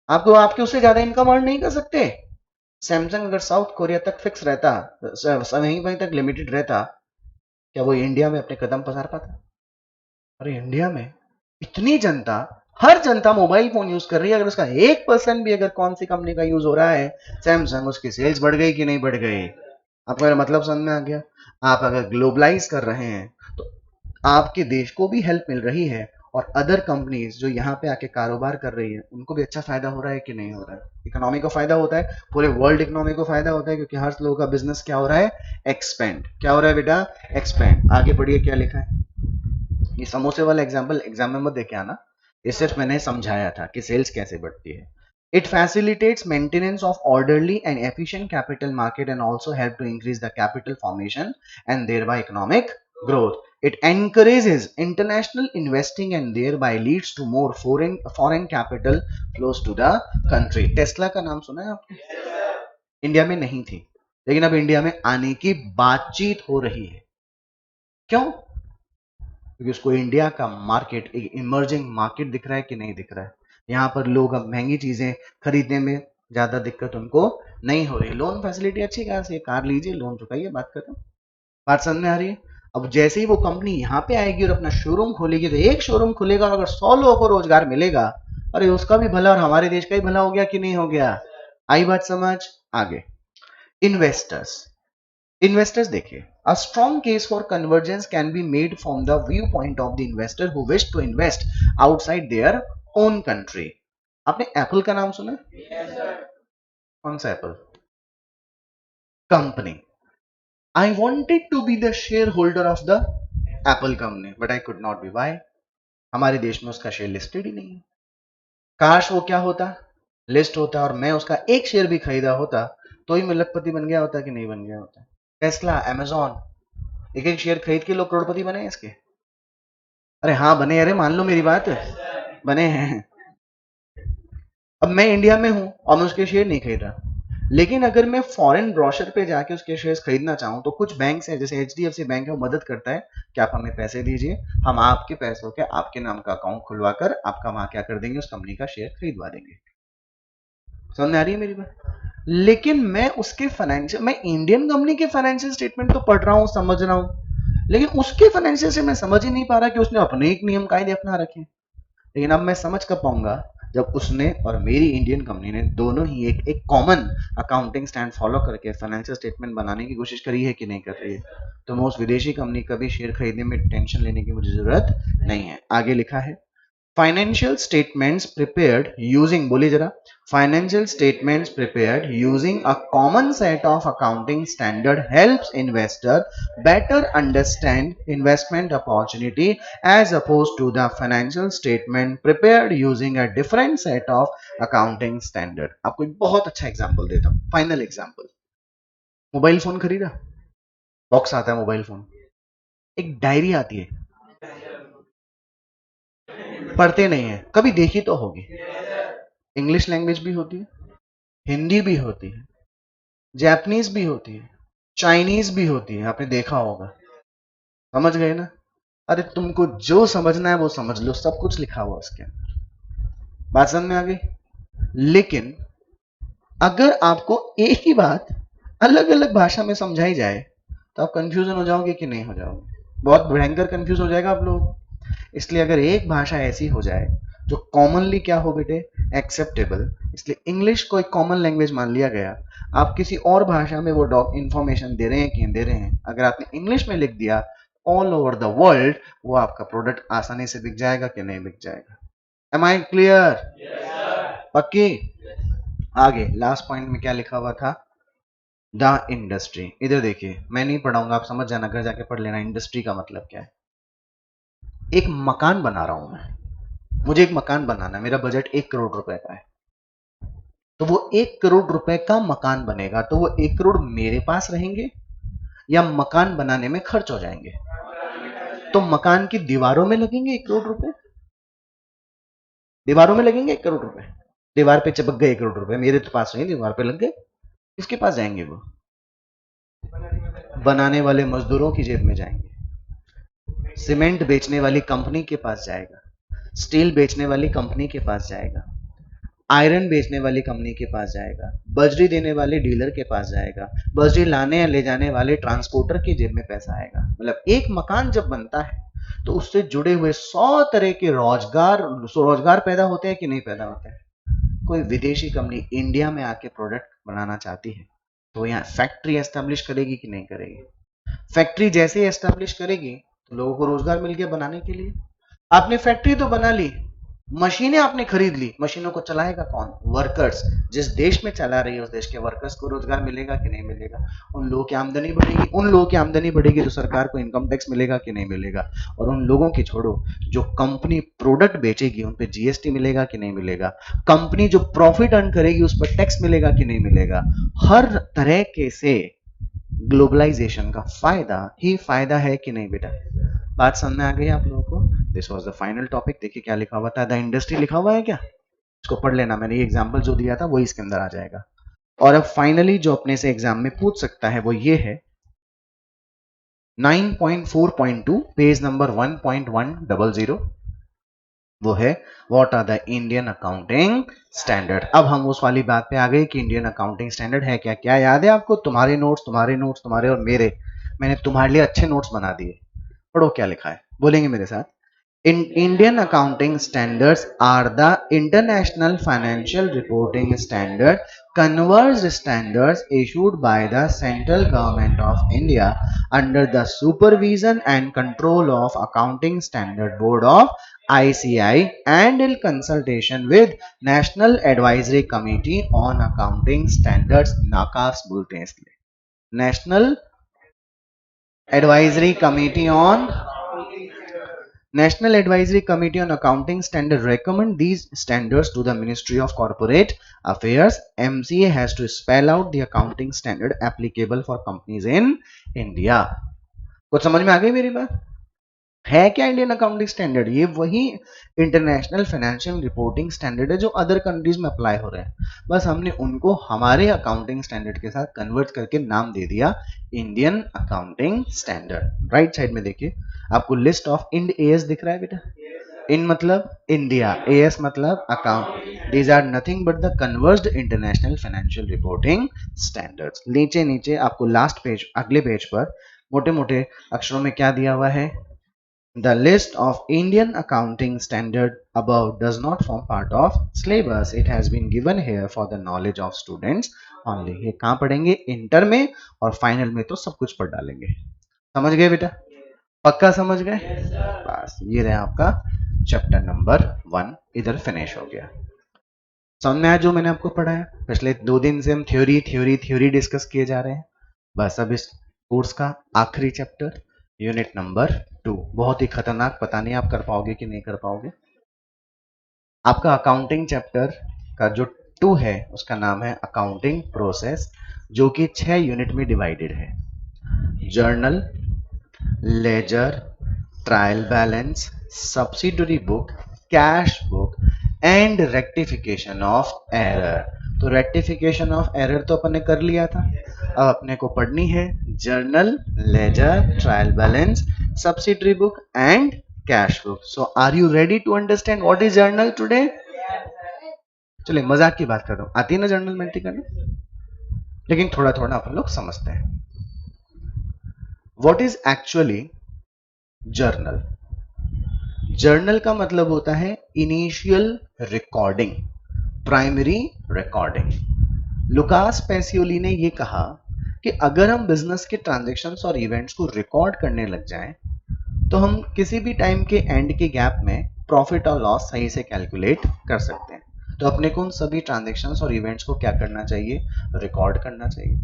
आपको आपके उससे ज्यादा इनकम अर्न नहीं कर सकते। सैमसंग अगर साउथ कोरिया तक फिक्स रहता, वहीं वहीं तक लिमिटेड रहता, क्या वो इंडिया में अपने कदम पसार पाता? अरे इंडिया में इतनी जनता, हर जनता मोबाइल फोन यूज कर रही है, अगर उसका 1% भी अगर कौन सी कंपनी का यूज हो रहा है, सैमसंग, उसकी सेल्स बढ़ गई कि नहीं बढ़ गई? आपको मेरा मतलब समझ में आ गया? आप अगर ग्लोबलाइज कर रहे हैं तो आपके देश को भी हेल्प मिल रही है, और अदर कंपनीज जो यहाँ पे आके कारोबार कर रही है उनको भी अच्छा फायदा हो रहा है कि नहीं हो रहा है? इकोनॉमी को फायदा होता है, पूरे वर्ल्ड इकोनॉमी को फायदा होता है, क्योंकि हर लोगों का बिजनेस क्या हो रहा है, एक्सपेंड। क्या हो रहा है बेटा, एक्सपेंड। आगे बढ़िए, क्या लिखा है? ये समोसे वाला एग्जाम्पल एग्जाम में मत देके आना, ये सिर्फ मैंने समझाया था कि सेल्स कैसे बढ़ती है। It facilitates maintenance of orderly and efficient capital market and also help to increase the capital formation and thereby economic growth. It encourages international investing and thereby leads to more foreign capital flows to the country. Tesla का नाम सुना है आपने? India में नहीं थी, लेकिन अब इंडिया में आने की बातचीत हो रही है। क्यों? क्योंकि उसको इंडिया का मार्केट एक इमर्जिंग मार्केट दिख रहा है कि नहीं दिख रहा है। यहाँ पर लोग अब महंगी चीजें खरीदने में ज्यादा दिक्कत उनको नहीं हो रही। लोन फैसिलिटी अच्छी खासी, कार लीजिए, लोन चुकाइए, बात खत्म। बात समझ में आ रही है? अब जैसे ही वो कंपनी यहाँ पे आएगी और अपना शोरूम खोलेगी, तो एक शोरूम खुलेगा और अगर 100 लोगों को रोजगार मिलेगा, अरे उसका भी भला और हमारे देश का ही भला हो गया कि नहीं हो गया? आई बात समझ? आगे इन्वेस्टर्स। इन्वेस्टर्स देखिए, a strong case for convergence can be made from the viewpoint of the investor who wish to invest outside their own country. आपने एप्पल का नाम सुना? yes, sir. कौन सा Apple company? I wanted to be the shareholder of the Apple company, but I could not be. Why? हमारे देश में उसका शेयर लिस्टेड ही नहीं है। काश वो क्या होता, लिस्ट होता, और मैं उसका एक शेयर भी खरीदा होता तो ही मैं लखपति बन गया होता कि नहीं बन गया होता? टेस्ला, अमेजॉन, एक एक शेयर खरीद के लोग करोड़पति बने हैं इसके। अरे हाँ बने, अरे मान लो मेरी बात, बने हैं। अब मैं इंडिया में हूं और मैं उसके शेयर नहीं खरीद रहा, लेकिन अगर मैं फॉरेन ब्रोशर पे जाके उसके शेयर्स खरीदना चाहूं तो कुछ बैंक्स हैं, जैसे HDFC बैंक है, वो मदद करता है कि आप हमें पैसे दीजिए, हम आपके पैसों के आपके नाम का अकाउंट खुलवाकर आपका वहां क्या कर देंगे, उस कंपनी का शेयर खरीदवा देंगे। समझ आ रही है मेरी बात? लेकिन मैं उसके फाइनेंशियल, मैं इंडियन कंपनी के फाइनेंशियल स्टेटमेंट तो पढ़ रहा हूं, समझ रहा हूं, लेकिन उसके फाइनेंशियल से मैं समझ ही नहीं पा रहा कि उसने अपने एक नियम कायदे अपना रखे। लेकिन अब मैं समझ कर पाऊंगा जब उसने और मेरी इंडियन कंपनी ने दोनों ही एक कॉमन अकाउंटिंग स्टैंड फॉलो करके फाइनेंशियल स्टेटमेंट बनाने की कोशिश करी है कि नहीं कर रही है, तो मैं उस विदेशी कंपनी का भी शेयर खरीदने में टेंशन लेने की मुझे जरूरत नहीं है। आगे लिखा है financial statements prepared using बोलिए जरा financial statements prepared using a common set of accounting standard helps investor better understand investment opportunity as opposed to the financial statement prepared using a different set of accounting standard। आपको एक बहुत अच्छा example देता हूं, final example. Mobile phone खरीदा, box आता है mobile phone, एक डायरी आती है, पढ़ते नहीं है, कभी देखी तो होगी। इंग्लिश लैंग्वेज भी होती है, हिंदी भी होती है, जापानीज भी होती है, चाइनीज भी होती है, आपने देखा होगा। समझ गए ना? अरे तुमको जो समझना है वो समझ लो, सब कुछ लिखा हुआ उसके अंदर। बात समझ में आ गई? लेकिन अगर आपको एक ही बात अलग अलग भाषा में समझाई जाए तो आप कंफ्यूजन हो जाओगे कि नहीं हो जाओगे? बहुत भयंकर कंफ्यूज हो जाएगा आप लोग। इसलिए अगर एक भाषा ऐसी हो जाए जो कॉमनली क्या हो बेटे, एक्सेप्टेबल, इसलिए इंग्लिश को एक कॉमन लैंग्वेज मान लिया गया। आप किसी और भाषा में वो इंफॉर्मेशन दे रहे हैं कि दे रहे हैं, अगर आपने इंग्लिश में लिख दिया ऑल ओवर द वर्ल्ड, वो आपका प्रोडक्ट आसानी से बिक जाएगा कि नहीं बिक जाएगा? Am I clear? पक्की? आगे लास्ट पॉइंट में क्या लिखा हुआ था? The industry. इधर देखिए, मैं नहीं पढ़ाऊंगा, आप समझ जाना, घर जाके पढ़ लेना इंडस्ट्री का मतलब क्या है। एक मकान बना रहा हूं मैं, मुझे एक मकान बनाना है, मेरा बजट 1 करोड़ रुपए का है। तो वो 1 करोड़ रुपए का मकान बनेगा, तो वो 1 करोड़ मेरे पास रहेंगे या मकान बनाने में खर्च हो जाएंगे? तो मकान की दीवारों में लगेंगे 1 करोड़ रुपए, दीवारों में लगेंगे 1 करोड़ रुपए, दीवार पे चिपक गए 1 करोड़ रुपए, मेरे तो पास नहीं, दीवार पे लग गए, किसके पास जाएंगे? वो बनाने वाले मजदूरों की जेब में जाएंगे, सीमेंट बेचने वाली कंपनी के पास जाएगा, स्टील बेचने वाली कंपनी के पास जाएगा, आयरन बेचने वाली कंपनी के पास जाएगा, बजरी देने वाले डीलर के पास जाएगा, बजरी लाने या ले जाने वाले ट्रांसपोर्टर की जेब में पैसा आएगा। मतलब एक मकान जब बनता है तो उससे जुड़े हुए 100 तरह के रोजगार पैदा होते हैं कि नहीं पैदा होते हैं? कोई विदेशी कंपनी इंडिया में आके प्रोडक्ट बनाना चाहती है तो यहाँ फैक्ट्री एस्टेब्लिश करेगी कि नहीं करेगी? फैक्ट्री जैसे ही एस्टेब्लिश करेगी तो लोगों को रोजगार मिल गया बनाने के लिए। आपने फैक्ट्री तो बना ली, मशीनें आपने खरीद ली, मशीनों को चलाएगा कौन? वर्कर्स। जिस देश में चला रही है उस देश के वर्कर्स को रोजगार मिलेगा कि नहीं मिलेगा? उन लोगों की आमदनी बढ़ेगी, उन लोगों की आमदनी बढ़ेगी तो सरकार को इनकम टैक्स मिलेगा कि नहीं मिलेगा? और उन लोगों की छोड़ो, जो कंपनी प्रोडक्ट बेचेगी उन पे जीएसटी मिलेगा कि नहीं मिलेगा? कंपनी जो प्रॉफिट अर्न करेगी उस पर टैक्स मिलेगा कि नहीं मिलेगा? हर तरह के से ग्लोबलाइजेशन का फायदा ही फायदा है कि नहीं बेटा? बात समझ में आ गई आप लोगों को? This was the final topic. देखिए क्या लिखा हुआ था, द इंडस्ट्री लिखा हुआ है क्या? इसको पढ़ लेना, मैंने ये एग्जांपल जो दिया था वही इसके अंदर आ जाएगा। और अब फाइनली जो अपने से एग्जाम में पूछ सकता है वो ये है 9.4.2 पेज नंबर 1.100, वो है what are the Indian accounting standard. अब हम उस वाली बात पे आ गए कि इंडियन अकाउंटिंग स्टैंडर्ड है क्या? क्या याद है आपको? तुम्हारे नोट्स तुम्हारे और मेरे, मैंने तुम्हारे लिए अच्छे नोट्स बना दिए। पढ़ो क्या लिखा है, बोलेंगे मेरे साथ। Indian accounting standards are the international financial reporting standard, converged standards issued by the central government of India under the supervision and control of Accounting Standard Board of ICI and in consultation with National Advisory Committee on Accounting Standards, NACAS बोलते हैं इसलिए, National Advisory Committee on National Advisory Committee on Accounting Standards recommend these standards to the Ministry of Corporate Affairs. MCA has to spell out the accounting standard applicable for companies in India. कुछ समझ में आ गई मेरी बात? है क्या Indian accounting standard? ये वही इंटरनेशनल फाइनेंशियल रिपोर्टिंग स्टैंडर्ड है जो अदर कंट्रीज में अप्लाई हो रहे हैं, बस हमने उनको हमारे अकाउंटिंग स्टैंडर्ड के साथ कन्वर्ट करके नाम दे दिया Indian accounting standard. Right side में देखिए, आपको लिस्ट ऑफ इंड एएस दिख रहा है बेटा? इन मतलब इंडिया, एएस मतलब account. These are nothing but the converged international financial reporting standards. नीचे नीचे आपको लास्ट पेज, अगले पेज पर मोटे मोटे अक्षरों में क्या दिया हुआ है? The list of Indian accounting standard above does not form part of syllabus. It has been given here for the knowledge of students only. ये कहाँ पढ़ेंगे? इंटर में, और फाइनल में तो सब कुछ पढ़ डालेंगे. समझ गए बेटा? पक्का समझ गए? बस ये रहा आपका चैप्टर नंबर 1 इधर फिनिश हो गया. समझ में आया जो मैंने आपको पढ़ाया? पिछले 2 दिन से हम थ्योरी डिस्कस किए जा रहे हैं. बस अब इस कोर्स का आखिरी चैप्टर यूनिट नंबर 2 बहुत ही खतरनाक. पता नहीं आप कर पाओगे कि नहीं कर पाओगे. आपका अकाउंटिंग चैप्टर का जो 2 है उसका नाम है अकाउंटिंग प्रोसेस, जो कि 6 यूनिट में डिवाइडेड है. Journal, ledger, trial balance, subsidiary book, cash book and rectification of error. तो रेक्टिफिकेशन ऑफ एरर तो अपन ने कर लिया था. अब अपने को पढ़नी है journal, ledger, trial balance, subsidiary book and cash book. So are you ready to understand what is journal today? चलिए मजाक की बात कर रहा हूं. आती है ना जर्नल मेंटेन करना? लेकिन थोड़ा थोड़ा अपन लोग समझते हैं. What is actually journal? Journal का मतलब होता है initial recording, primary recording. Lucas Pacioli ने यह कहा कि अगर हम बिजनेस के ट्रांजैक्शंस और इवेंट्स को रिकॉर्ड करने लग जाएं, तो हम किसी भी टाइम के एंड के गैप में प्रॉफिट और लॉस सही से कैलकुलेट कर सकते हैं. तो अपने को उन सभी ट्रांजैक्शंस और इवेंट्स को क्या करना चाहिए? रिकॉर्ड करना चाहिए.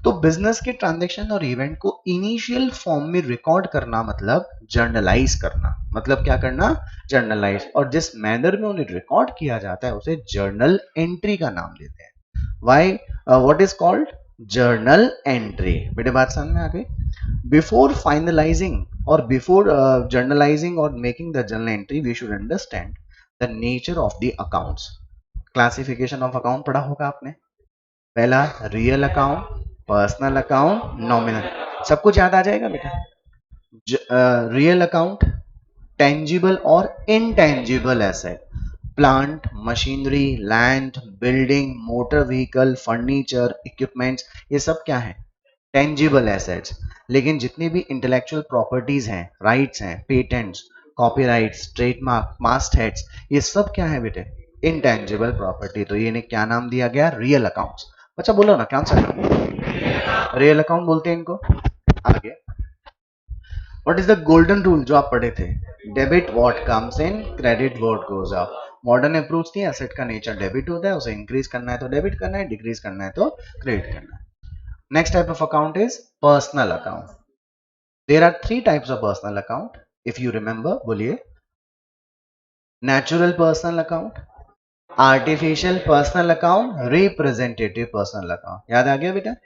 तो बिजनेस के ट्रांजैक्शन और इवेंट को इनिशियल फॉर्म में रिकॉर्ड करना मतलब जर्नलाइज करना. मतलब क्या करना? जर्नलाइज. और जिस मैनर में उन्हें रिकॉर्ड किया जाता है उसे जर्नल एंट्री का नाम देते हैं. Why? What is called journal entry? बेटे बात समझ में आ गई? बिफोर फाइनलाइजिंग और before journalizing or making the journal entry, we should understand the nature of the accounts. Classification of account पढ़ा होगा आपने. पहला real account, personal account, nominal. सब कुछ याद आ जाएगा बेटा. रियल अकाउंट टेंजिबल और intangible asset, plant, machinery, land, building, motor vehicle, furniture, equipments, ये सब क्या है? Tangible assets. लेकिन जितनी भी इंटेलेक्चुअल प्रॉपर्टीज हैं, राइट्स हैं, पेटेंट्स, कॉपीराइट्स, ट्रेडमार्क, मास्ट हेड्स, ये सब क्या है बेटे? Intangible property. तो ये क्या नाम दिया गया? Real accounts. अच्छा बोलो ना, कौन सा नाम? रियल अकाउंट बोलते हैं इनको. आगे what is the golden rule जो आप पढ़े थे? Debit what comes in, credit what goes out. Modern approach थी, एसेट का नेचर डेबिट होता है, उसे इंक्रीज करना है तो डेबिट करना है, डिक्रीज करना है तो क्रेडिट करना है. Next type of account is personal account. There are 3 types of personal account. If you remember, बोलिए. Natural personal account, artificial personal account, representative personal account. याद आ गया बेटा?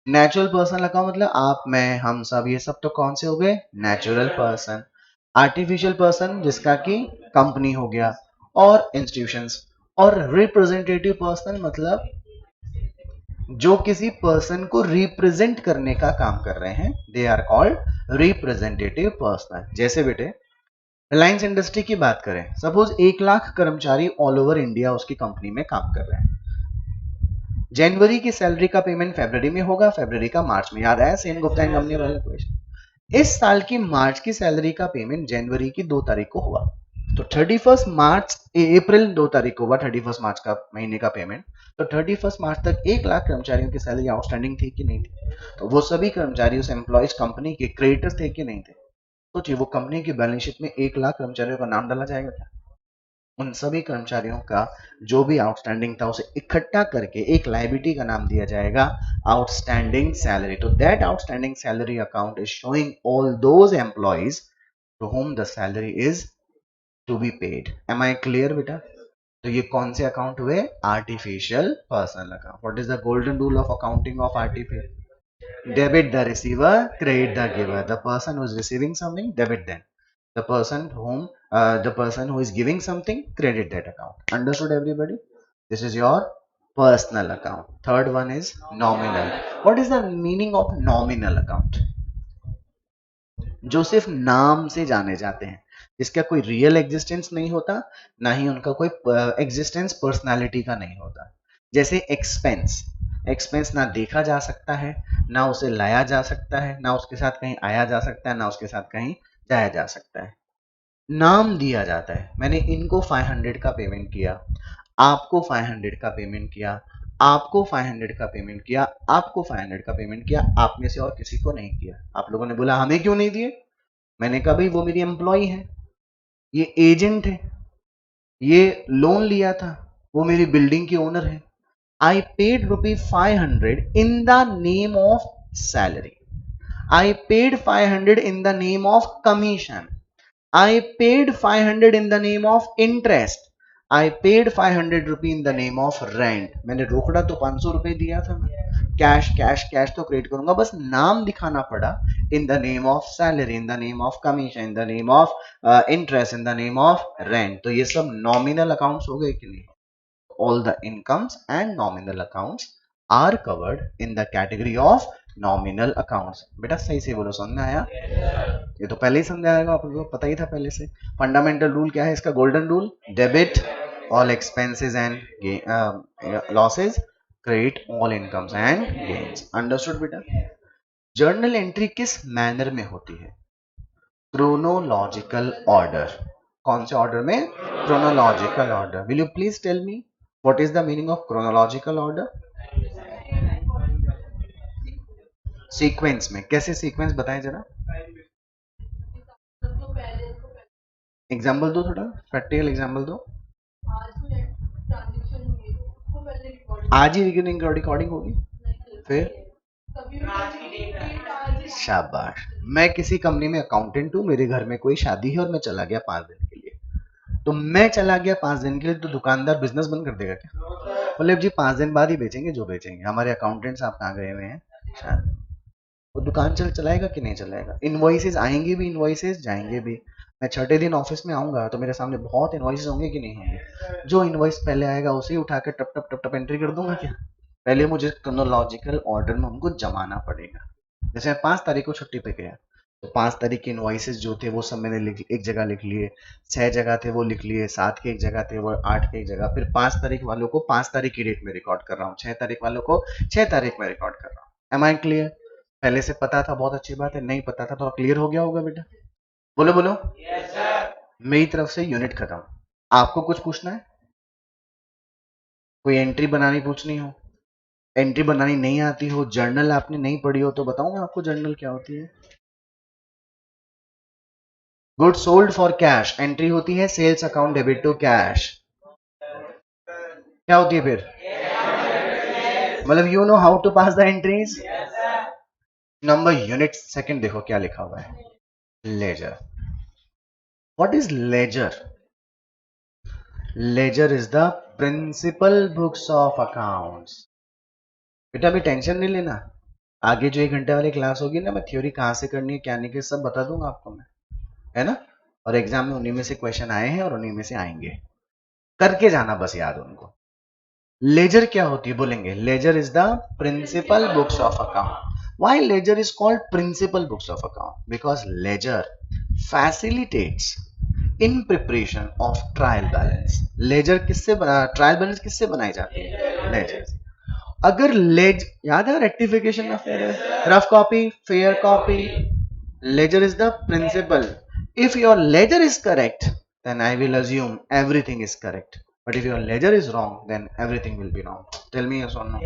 Natural personal account मतलब आप, मैं, हम सब, ये सब तो कौन से हो गए? Natural person. Artificial person जिसका कि कंपनी हो गया और इंस्टीट्यूशंस. और representative person मतलब जो किसी पर्सन को रिप्रेजेंट करने का काम कर रहे हैं, they are called representative person. जैसे बेटे रिलायंस इंडस्ट्री की बात करें, सपोज 1 लाख कर्मचारी ऑल ओवर इंडिया उसकी कंपनी में काम कर रहे हैं. जनवरी की सैलरी का पेमेंट फरवरी में होगा, फरवरी का मार्च में. याद आया सेन गुप्ता एंड कंपनी वाला क्वेश्चन? इस साल की मार्च की सैलरी का पेमेंट जनवरी की 2 तारीख को हुआ, तो 31 मार्च, अप्रैल 2 तारीख को हुआ 31 मार्च का महीने का पेमेंट. तो 31 मार्च तक 1 लाख कर्मचारियों की सैलरी आउटस्टैंडिंग थी कि नहीं थी? तो वो सभी कर्मचारी उस एम्प्लॉयज कंपनी के क्रेडिटर्स थे कि नहीं थे? सोचिए, वो कंपनी की बैलेंस शीट में 1 लाख कर्मचारियों का नाम डाला जाएगा क्या? उन सभी कर्मचारियों का जो भी आउटस्टैंडिंग था उसे इकट्ठा करके एक लायबिलिटी का नाम दिया जाएगा आउटस्टैंडिंग सैलरी. तो that outstanding salary account is showing all those employees to home the salary is to be paid. Am I clear बेटा? तो ये कौन से अकाउंट हुए? Artificial personal account. What is the golden rule of accounting of artificial? Debit the receiver, credit the giver. The person who is receiving something, debit them. The person who is giving something, credit that account. Understood everybody? This is your personal account. Third one is nominal. What is the meaning of nominal account? जो सिर्फ नाम से जाने जाते हैं, जिसका कोई real existence नहीं होता, ना ही उनका कोई एग्जिस्टेंस पर्सनालिटी का नहीं होता. जैसे एक्सपेंस. एक्सपेंस ना देखा जा सकता है, ना उसे लाया जा सकता है, ना उसके साथ कहीं आया जा सकता है, ना उसके साथ कहीं जाया जा सकता है. नाम दिया जाता है। मैंने इनको 500 का पेमेंट किया, आपको 500 का पेमेंट किया, आपको 500 का पेमेंट किया, आपको 500 का पेमेंट किया, आप में से और किसी को नहीं किया। आप लोगों ने बोला हमें क्यों नहीं दिए? मैंने कहा भाई वो मेरी एम्प्लॉय है, ये एजेंट है, ये लोन लिया था, वो मेरी बिल्डिंग के ओनर है। I paid ₹500 in the name of salary. I paid 500 in the name of commission. I paid 500 in the name of interest. I paid 500 rupee in the name of rent. मैंने रोकड़ा तो 500 रुपए दिया था मैं, cash cash cash तो create करूंगा, बस नाम दिखाना पड़ा in the name of salary, in the name of commission, in the name of interest, in the name of rent. तो ये सब nominal accounts हो गए कि नहीं? All the incomes and nominal accounts are covered in the category of nominal accounts. बेटा सही से बोलो, समझ में आया? ये तो पहले ही समझाएगा, आप लोगों को पता ही था पहले से। फंडामेंटल रूल क्या है इसका? Golden rule, debit all expenses and losses, credit all incomes and gains. Understood बेटा? जर्नल एंट्री किस मैनर में होती है? Chronological order. कौन से ऑर्डर में? Chronological order. Will you please tell me what is the meaning of chronological order? Sequence में। कैसे सीक्वेंस बताएं जरा, एग्जाम्पल दो, थोड़ा प्रैक्टिकल एग्जाम्पल दो। आज ही रिकॉर्डिंग होगी, फिर शाबाश। मैं किसी कंपनी में अकाउंटेंट हूँ, मेरे घर में कोई शादी है और मैं चला गया 5 दिन के लिए। तो मैं चला गया 5 दिन के लिए, तो दुकानदार बिजनेस बंद कर देगा क्या? बोले जी 5 दिन बाद ही बेचेंगे जो बेचेंगे, हमारे अकाउंटेंट साहब कहाँ गए हुए हैं शायद। वो दुकान चलाएगा कि नहीं चलाएगा? इनवॉइसेस आएंगे भी, इनवॉइसेस जाएंगे भी। मैं छठे दिन ऑफिस में आऊंगा तो मेरे सामने बहुत इनवॉइसेस होंगे कि नहीं होंगे? जो इनवॉइस पहले आएगा उसे ही उठा के टप टप टप टप एंट्री कर दूंगा क्या? पहले मुझे क्रोनोलॉजिकल ऑर्डर में उनको जमाना पड़ेगा। जैसे मैं 5 तारीख को छुट्टी पे गया, तो 5 तारीख के इनवॉइसेस जो थे वो सब मैंने एक जगह लिख लिए, 6 जगह थे वो लिख लिए, 7 के एक जगह थे वो, 8 के एक जगह, फिर 5 तारीख वालों को 5 तारीख की डेट में रिकॉर्ड कर रहा हूँ, 6 तारीख वालों को 6 तारीख में रिकॉर्ड कर रहा हूँ। Am I clear? पहले से पता था, बहुत अच्छी बात है। नहीं पता था तो क्लियर हो गया होगा बेटा? बोलो बोलो। yes, मेरी तरफ से यूनिट खत्म। आपको कुछ पूछना है? कोई एंट्री बनानी पूछनी हो, एंट्री बनानी नहीं आती हो, जर्नल आपने नहीं पढ़ी हो, तो बताऊंगा आपको जर्नल क्या होती है। Good sold for cash, entry होती है sales account debit to cash. क्या होती है फिर? मतलब you know how to pass the entries. Number unit second देखो क्या लिखा हुआ है, ledger. What is ledger? Ledger is the principal books of accounts. बेटा अभी टेंशन नहीं लेना, आगे जो 1 घंटे वाली क्लास होगी ना, मैं थ्योरी कहाँ से करनी है क्या नहीं के सब बता दूंगा आपको मैं, है ना? और एग्जाम में उन्हीं में से क्वेश्चन आए हैं और उन्हीं में से आएंगे, करके जाना बस याद उनको। लेजर क्या होती है बोलेंगे? Ledger is the principal books of account. Why ledger is called principal books of account? Because ledger facilitates in preparation of trial balance. ledger किससे ट्रायल बैलेंस किससे बनाई जाती है? लेजर। अगर लेज याद है rectification of error, rough copy, fair copy, ledger is the principal. If your ledger is correct, then I will assume everything is correct. But if your ledger is wrong, then everything will be wrong. Tell me yes or no.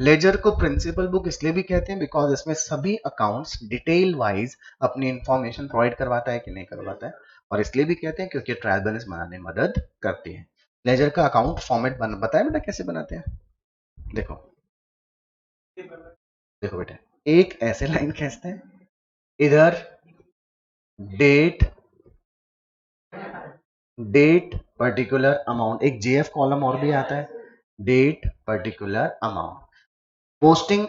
Ledger को principal book इसलिए भी कहते हैं because इसमें सभी accounts detail wise अपनी information provide करवाता है कि नहीं करवाता है, और इसलिए भी कहते हैं क्योंकि ट्रायल बैलेंस बनाने में मदद करती है। लेजर का अकाउंट फॉर्मेट बताया बेटा कैसे बनाते हैं? देखो देखो बेटा, एक ऐसे लाइन खींचते हैं, इधर डेट पर्टिकुलर अमाउंट, एक जेएफ कॉलम और भी आता है, date particular amount. Posting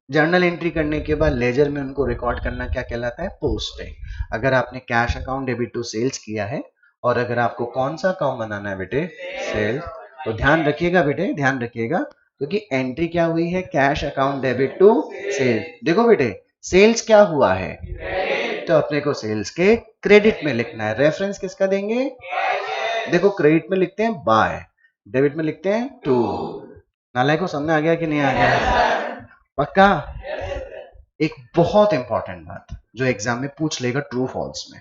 journal entry करने के बाद लेजर में उनको रिकॉर्ड करना क्या कहलाता है? पोस्टिंग। अगर आपने cash account debit to sales किया है और अगर आपको कौन सा अकाउंट बनाना है बेटे? सेल्स, तो ध्यान रखिएगा बेटे, ध्यान रखिएगा, क्योंकि एंट्री क्या हुई है? Cash account debit to sales. देखो बेटे सेल्स क्या हुआ है, तो अपने को सेल्स के क्रेडिट में लिखना है। रेफरेंस किसका देंगे? देखो क्रेडिट में लिखते हैं बाय, डेबिट में लिखते हैं टू। नाले को समझ आ गया कि नहीं आ गया? पक्का? एक बहुत इंपॉर्टेंट बात जो एग्जाम में पूछ लेगा ट्रू फॉल्स में,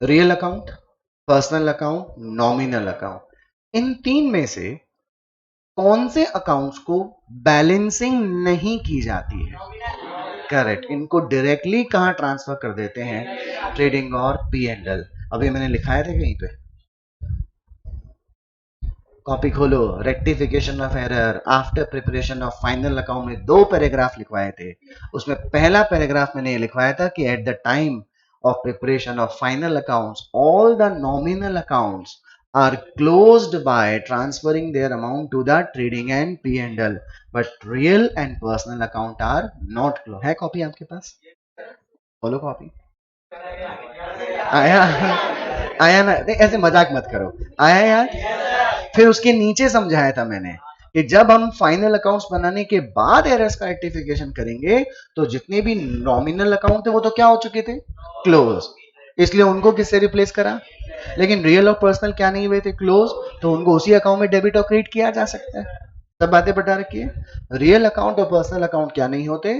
real account, personal account, nominal account. इन तीन में से कौन से अकाउंट्स को बैलेंसिंग नहीं की जाती है? करेक्ट, इनको डायरेक्टली कहां ट्रांसफर कर देते हैं? ट्रेडिंग और पी एंड एल। अभी मैंने लिखाया था कहीं पे, कॉपी खोलो, rectification of error after preparation of final account में 2 पैराग्राफ लिखवाए थे। उसमें पहला पैराग्राफ मैंने ये लिखवाया था कि at the time of preparation of final accounts, all the nominal accounts are closed by transferring their amount to the trading and P&L, but real and personal account are not closed. है copy आपके पास? बोलो copy आया? आया ना? ऐसे मजाक मत करो, आया यार? फिर उसके नीचे समझाया था मैंने कि जब हम फाइनल अकाउंट्स बनाने के बाद एरर्स का रेक्टिफिकेशन करेंगे तो जितने भी नॉमिनल अकाउंट थे वो तो क्या हो चुके थे? क्लोज। इसलिए उनको किससे रिप्लेस करा? लेकिन रियल और पर्सनल क्या नहीं हुए थे? क्लोज। तो उनको उसी अकाउंट में डेबिट और क्रेडिट किया जा सकता है। सब बातें बता रखी है। रियल अकाउंट और पर्सनल अकाउंट क्या नहीं होते?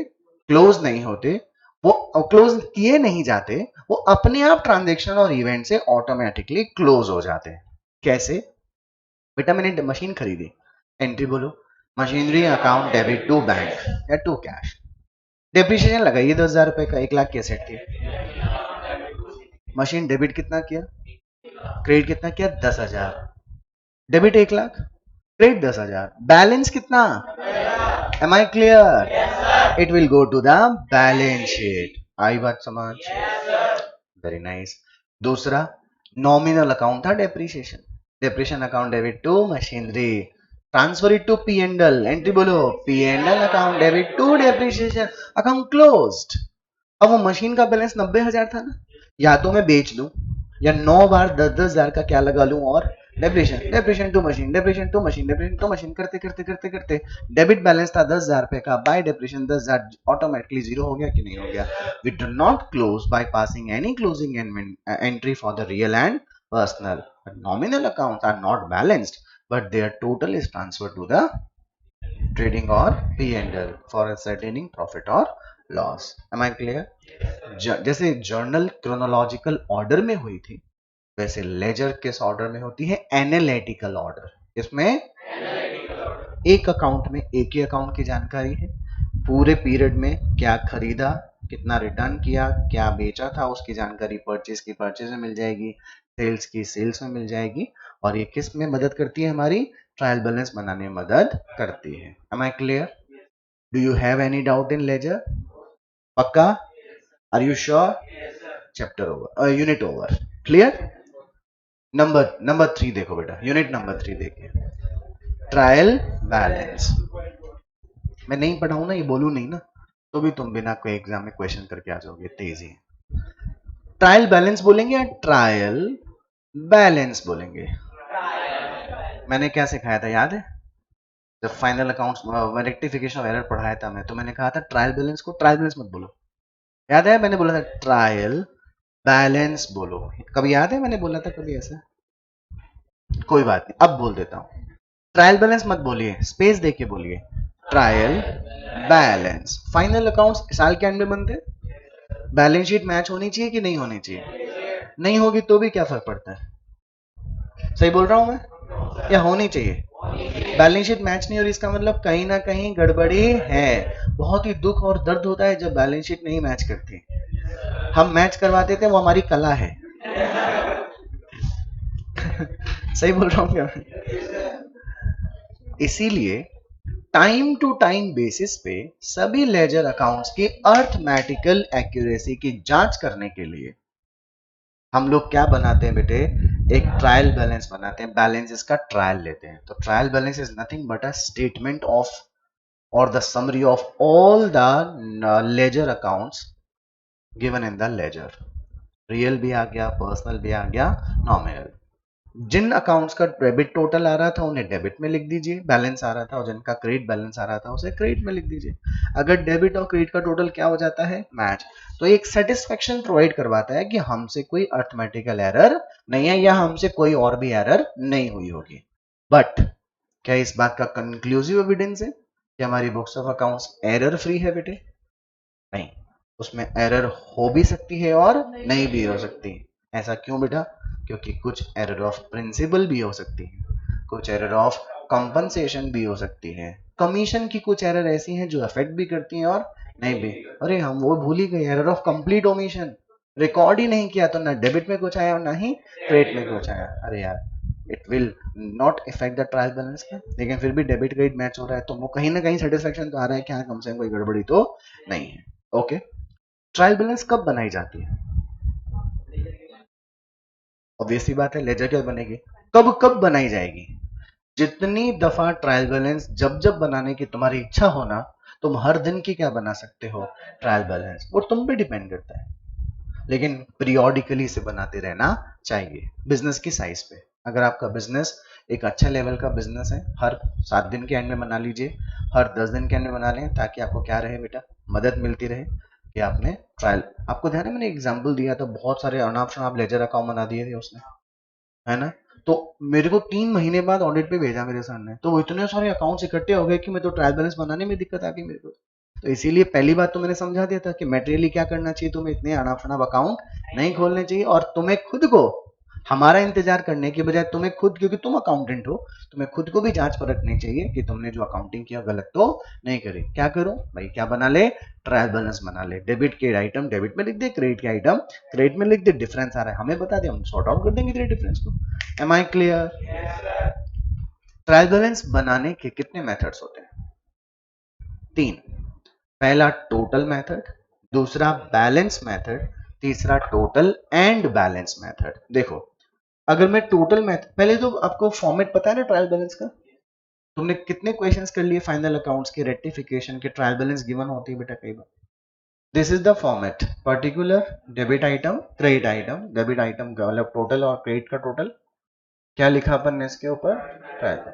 क्लोज नहीं होते। वो क्लोज किए नहीं जाते, वो अपने आप ट्रांजेक्शन और इवेंट से ऑटोमेटिकली क्लोज हो जाते हैं। कैसे? बेटा मैंने मशीन खरीदी, एंट्री बोलो, machinery account debit to bank या टू कैश। डेप्रिसिएशन लगाइए 10,000 रुपए का, 1 लाख की एसेट थी। मशीन डेबिट कितना किया? क्रेडिट कितना किया? 10,000। डेबिट 1 लाख, क्रेडिट 10,000, बैलेंस कितना? Am I clear? It will go to the balance sheet. आई बात समझ? Very nice. दूसरा नॉमिनल अकाउंट था depreciation, depreciation account debit to machinery, transfer it to P and L. Entry बोलो, P and L account debit to depreciation, account closed. अब वो machine का balance 90,000 था ना, या तो मैं बेच दूं या 9 बार 10,000 का क्या लगा लूं और depreciation, depreciation to machine, depreciation to machine, depreciation to machine करते करते करते करते डेबिट बैलेंस था 10,000 रुपए का, बाय डेप्रिसिएशन 10,000 ऑटोमेटिकली जीरो हो गया कि नहीं हो गया? We do not close by passing any closing entry for the real and personal. Nominal accounts are not balanced but their total is transferred to the trading or P&L for ascertaining profit or loss. Am I clear? जैसे journal chronological order में हुई थी, वैसे laser किस order में होती है? Analytical order. इसमें एक अकाउंट में एक ही अकाउंट की जानकारी है, पूरे पीरियड में क्या खरीदा, कितना रिटर्न किया, क्या बेचा था, उसकी जानकारी परचेज की परचेज में मिल जाएगी, सेल्स की सेल्स में मिल जाएगी। और ये किस में मदद करती है? हमारी ट्रायल बैलेंस बनाने में मदद करती है। Am I clear? Do you have any doubt in ledger? पक्का? Are you sure? Chapter over, unit over. Clear? Number 3 देखो बेटा, यूनिट नंबर 3 देखिए, ट्रायल बैलेंस। मैं नहीं पढ़ाऊं ना, ये बोलूं नहीं ना, तो भी तुम बिना कोई एग्जाम में क्वेश्चन करके आ जाओगे तेजी। ट्रायल बैलेंस बोलेंगे या ट्रायल बैलेंस बोलेंगे? मैंने क्या सिखाया था याद है? जब final accounts rectification of error पढ़ाया था मैं, तो मैंने कहा था ट्रायल बैलेंस को ट्रायल बैलेंस मत बोलो। याद है? मैंने बोला था ट्रायल बैलेंस बोलो। कभी याद है मैंने बोला था कभी ऐसा? कोई बात नहीं, अब बोल देता हूं। ट्रायल बैलेंस मत बोलिए, स्पेस देके बोलिए, ट्रायल बैलेंस। फाइनल अकाउंट्स साल के एंड में बनते, बैलेंस शीट मैच होनी चाहिए कि नहीं होनी चाहिए? नहीं होगी तो भी क्या फर्क पड़ता है? सही बोल रहा हूं मैं या होनी चाहिए? बैलेंस शीट मैच नहीं हो रही, इसका मतलब कहीं ना कहीं गड़बड़ी है। बहुत ही दुख और दर्द होता है जब बैलेंस शीट नहीं मैच करती। हम मैच करवाते थे, वो हमारी कला है। सही बोल रहा हूं क्या? इसीलिए टाइम टू टाइम बेसिस पे सभी लेजर अकाउंट्स की अर्थमेटिकल एक्यूरेसी की जांच करने के लिए हम लोग क्या बनाते हैं बेटे? एक ट्रायल बैलेंस बनाते हैं, बैलेंसेस का ट्रायल लेते हैं। तो trial balance is nothing but a statement of और the summary of all the ledger accounts given in the ledger. Real भी आ गया, पर्सनल भी आ गया, नॉमिनल। जिन अकाउंट्स का डेबिट टोटल आ रहा था उन्हें डेबिट में लिख दीजिए, बैलेंस आ रहा था, और जिनका क्रेडिट बैलेंस आ रहा था उसे क्रेडिट में लिख दीजिए। अगर डेबिट और क्रेडिट का टोटल क्या हो जाता है? मैच। तो एक सेटिस्फेक्शन प्रोवाइड करवाता है कि हमसे कोई अर्थमेटिकल एरर नहीं है या हमसे कोई और भी एरर नहीं हुई होगी। बट क्या इस बात का कंक्लूसिव एविडेंस है कि हमारी books of accounts error free है बेटे? नहीं, उसमें एरर हो भी सकती है और नहीं भी हो सकती। ऐसा क्यों बेटा? क्योंकि कुछ एरर ऑफ प्रिंसिपल भी हो सकती है, कुछ एरर ऑफ कंपनसेशन भी हो सकती है, कमीशन की कुछ एरर ऐसी हैं जो अफेक्ट भी करती हैं और नहीं भी। अरे हम वो भूल ही गए, error of complete omission, record ही नहीं किया तो ना डेबिट में कुछ आया और ना ही क्रेडिट में कुछ आया। अरे यार, it will not effect the trial balance का, लेकिन फिर भी डेबिट क्रेडिट मैच हो रहा है तो वो कहीं ना कहीं सेटिस्फेक्शन तो आ रहा है कि हाँ कम से कम कोई गड़बड़ी तो नहीं है। ओके, ट्रायल बैलेंस कब बनाई जाती है? ऑब्वियसली बात है, लेजर क्या बनेगी, कब कब बनाई जाएगी? जितनी दफा ट्रायल बैलेंस जब जब बनाने की तुम्हारी इच्छा हो ना, तुम हर दिन की क्या बना सकते हो, ट्रायल बैलेंस, वो तुम पे डिपेंड करता है। लेकिन पीरियोडिकली इसे बनाते रहना चाहिए बिजनेस की साइज पे। अगर आपका बिजनेस एक अच्छा लेवल का बिजनेस है, हर 7 दिन के एंड में बना लीजिए, हर 10 दिन के एंड में बना लें, ताकि आपको क्या रहे बेटा, मदद मिलती रहे कि आपने ट्रायल, आपको ध्यान है मैंने एग्जांपल दिया था, बहुत सारे अनाप शनाप लेजर अकाउंट बना दिए थे उसने, है ना? तो मेरे को 3 महीने बाद ऑडिट पे भेजा मेरे सर ने, तो वो इतने सारे अकाउंट्स इकट्ठे हो गए कि मैं तो ट्रायल बैलेंस बनाने में दिक्कत आ गई मेरे को। तो इसीलिए पहली बात तो मैंने समझा दिया था कि मेटेरियली क्या करना चाहिए, तुम्हें इतने अनाप शनाप अकाउंट नहीं खोलने चाहिए, और तुम्हें खुद को हमारा इंतजार करने के बजाय तुम्हें खुद, क्योंकि तुम अकाउंटेंट हो, तुम्हें खुद को भी जांच परखनी चाहिए कि तुमने जो अकाउंटिंग किया गलत तो नहीं करी। क्या करो भाई, क्या बना ले, ट्रायल बैलेंस बना ले, डेबिट के आइटम डेबिट में लिख दे, क्रेडिट के आइटम क्रेडिट में लिख दे, डिफरेंस आ रहा है हमें बता दे, हम सॉर्ट आउट कर देंगे तेरे डिफरेंस को। Am I clear? Trial balance बनाने के कितने मेथड्स होते हैं? 3। पहला टोटल मेथड, दूसरा बैलेंस मेथड, तीसरा टोटल एंड बैलेंस मेथड। देखो, अगर मैं टोटल मेथड, पहले तो आपको फॉर्मेट पता है ना ट्रायल बैलेंस का? तुमने कितने क्वेश्चंस कर लिए फाइनल अकाउंट्स के, रेक्टिफिकेशन के, ट्रायल बैलेंस गिवन होती है बेटा कई बार। This is the format, particular debit item credit item, debit item का मतलब टोटल और क्रेडिट का टोटल, क्या लिखा अपन ने इसके ऊपर, ट्रायल।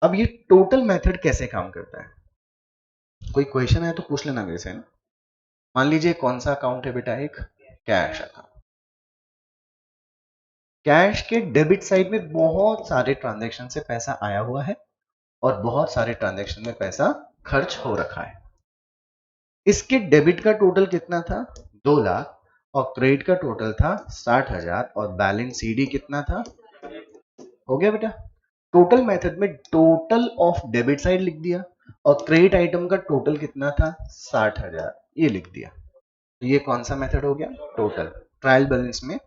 अब ये टोटल मेथड कैसे काम करता है, कोई क्वेश्चन है तो पूछ लेना मेरे से ना। मान लीजिए कौन सा अकाउंट है बेटा, एक कैश अकाउंट। कैश के डेबिट साइड में बहुत सारे ट्रांजैक्शन से पैसा आया हुआ है और बहुत सारे ट्रांजैक्शन में पैसा खर्च हो रखा है। इसके डेबिट का टोटल कितना था, 2 लाख, और क्रेडिट का टोटल था 60,000, और बैलेंस सीडी कितना था, हो गया बेटा। टोटल मेथड में टोटल ऑफ डेबिट साइड लिख दिया, और क्रेडिट आइटम का टोटल कितना था, 60,000, ये लिख दिया। तो ये कौन सा मेथड हो गया, टोटल। ट्रायल बैलेंस में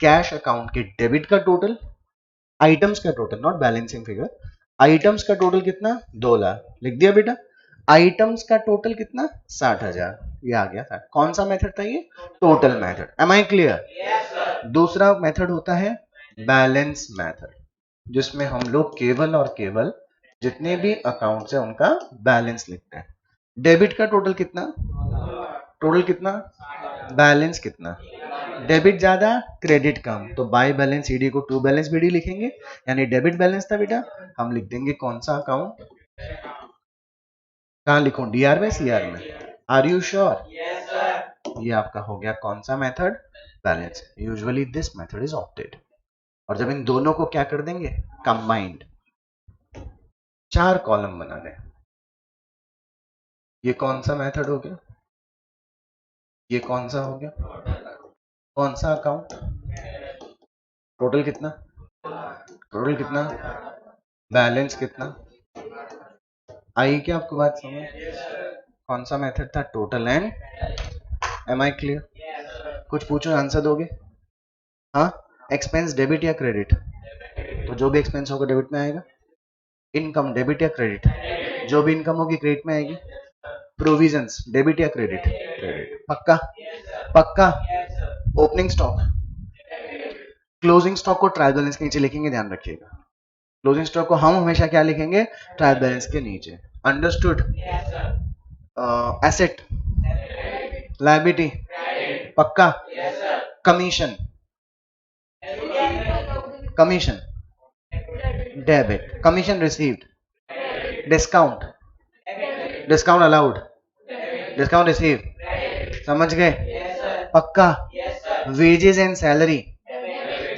कैश अकाउंट के डेबिट का टोटल, आइटम्स का total, not balancing figure, items का टोटल कितना, 2 लाख, लिख दिया बेटा। आइटम्स का टोटल कितना, 60,000, ये आ गया था। कौन सा मेथड था ये, total method. Am I clear? दूसरा मेथड होता है बैलेंस मेथड, जिसमें हम लोग केवल और केवल जितने भी अकाउंट्स है उनका बैलेंस लिखते हैं। डेबिट का टोटल कितना, टोटल कितना, बैलेंस कितना, डेबिट ज्यादा क्रेडिट कम, तो बाय बैलेंस ईडी को टू बैलेंस बीडी लिखेंगे, यानी डेबिट बैलेंस था बेटा, हम लिख देंगे कौन सा अकाउंट, कहां लिखूं, डीआर में सीआर में, आर यू श्योर? ये आपका हो गया कौन सा method, balance. Usually this method is opted. और जब इन दोनों को क्या कर देंगे, कंबाइंड, 4 कॉलम बना दें, ये कौन सा मेथड हो गया, ये कौन सा हो गया, कौन सा अकाउंट, टोटल कितना, टोटल कितना, बैलेंस कितना, आई क्या आपको बात समझ? कौन सा मेथड था, total and, am I clear? कुछ पूछो आंसर दोगे? हाँ, एक्सपेंस डेबिट या क्रेडिट, तो जो भी एक्सपेंस होगा डेबिट में आएगा। इनकम डेबिट या क्रेडिट, जो भी इनकम होगी क्रेडिट में आएगी। प्रोविजंस डेबिट या क्रेडिट, क्रेडिट, पक्का? पक्का? ओपनिंग स्टॉक, क्लोजिंग स्टॉक को ट्रायल बैलेंस के नीचे लिखेंगे, ध्यान रखिएगा। क्लोजिंग स्टॉक को हम हमेशा क्या लिखेंगे, ट्रायल बैलेंस के नीचे। अंडरस्टूड? एसेट, लायबिलिटी, पक्का? Commission, commission debit, commission received, discount, discount allowed, discount receive, समझ गए? पक्का? Wages and salary,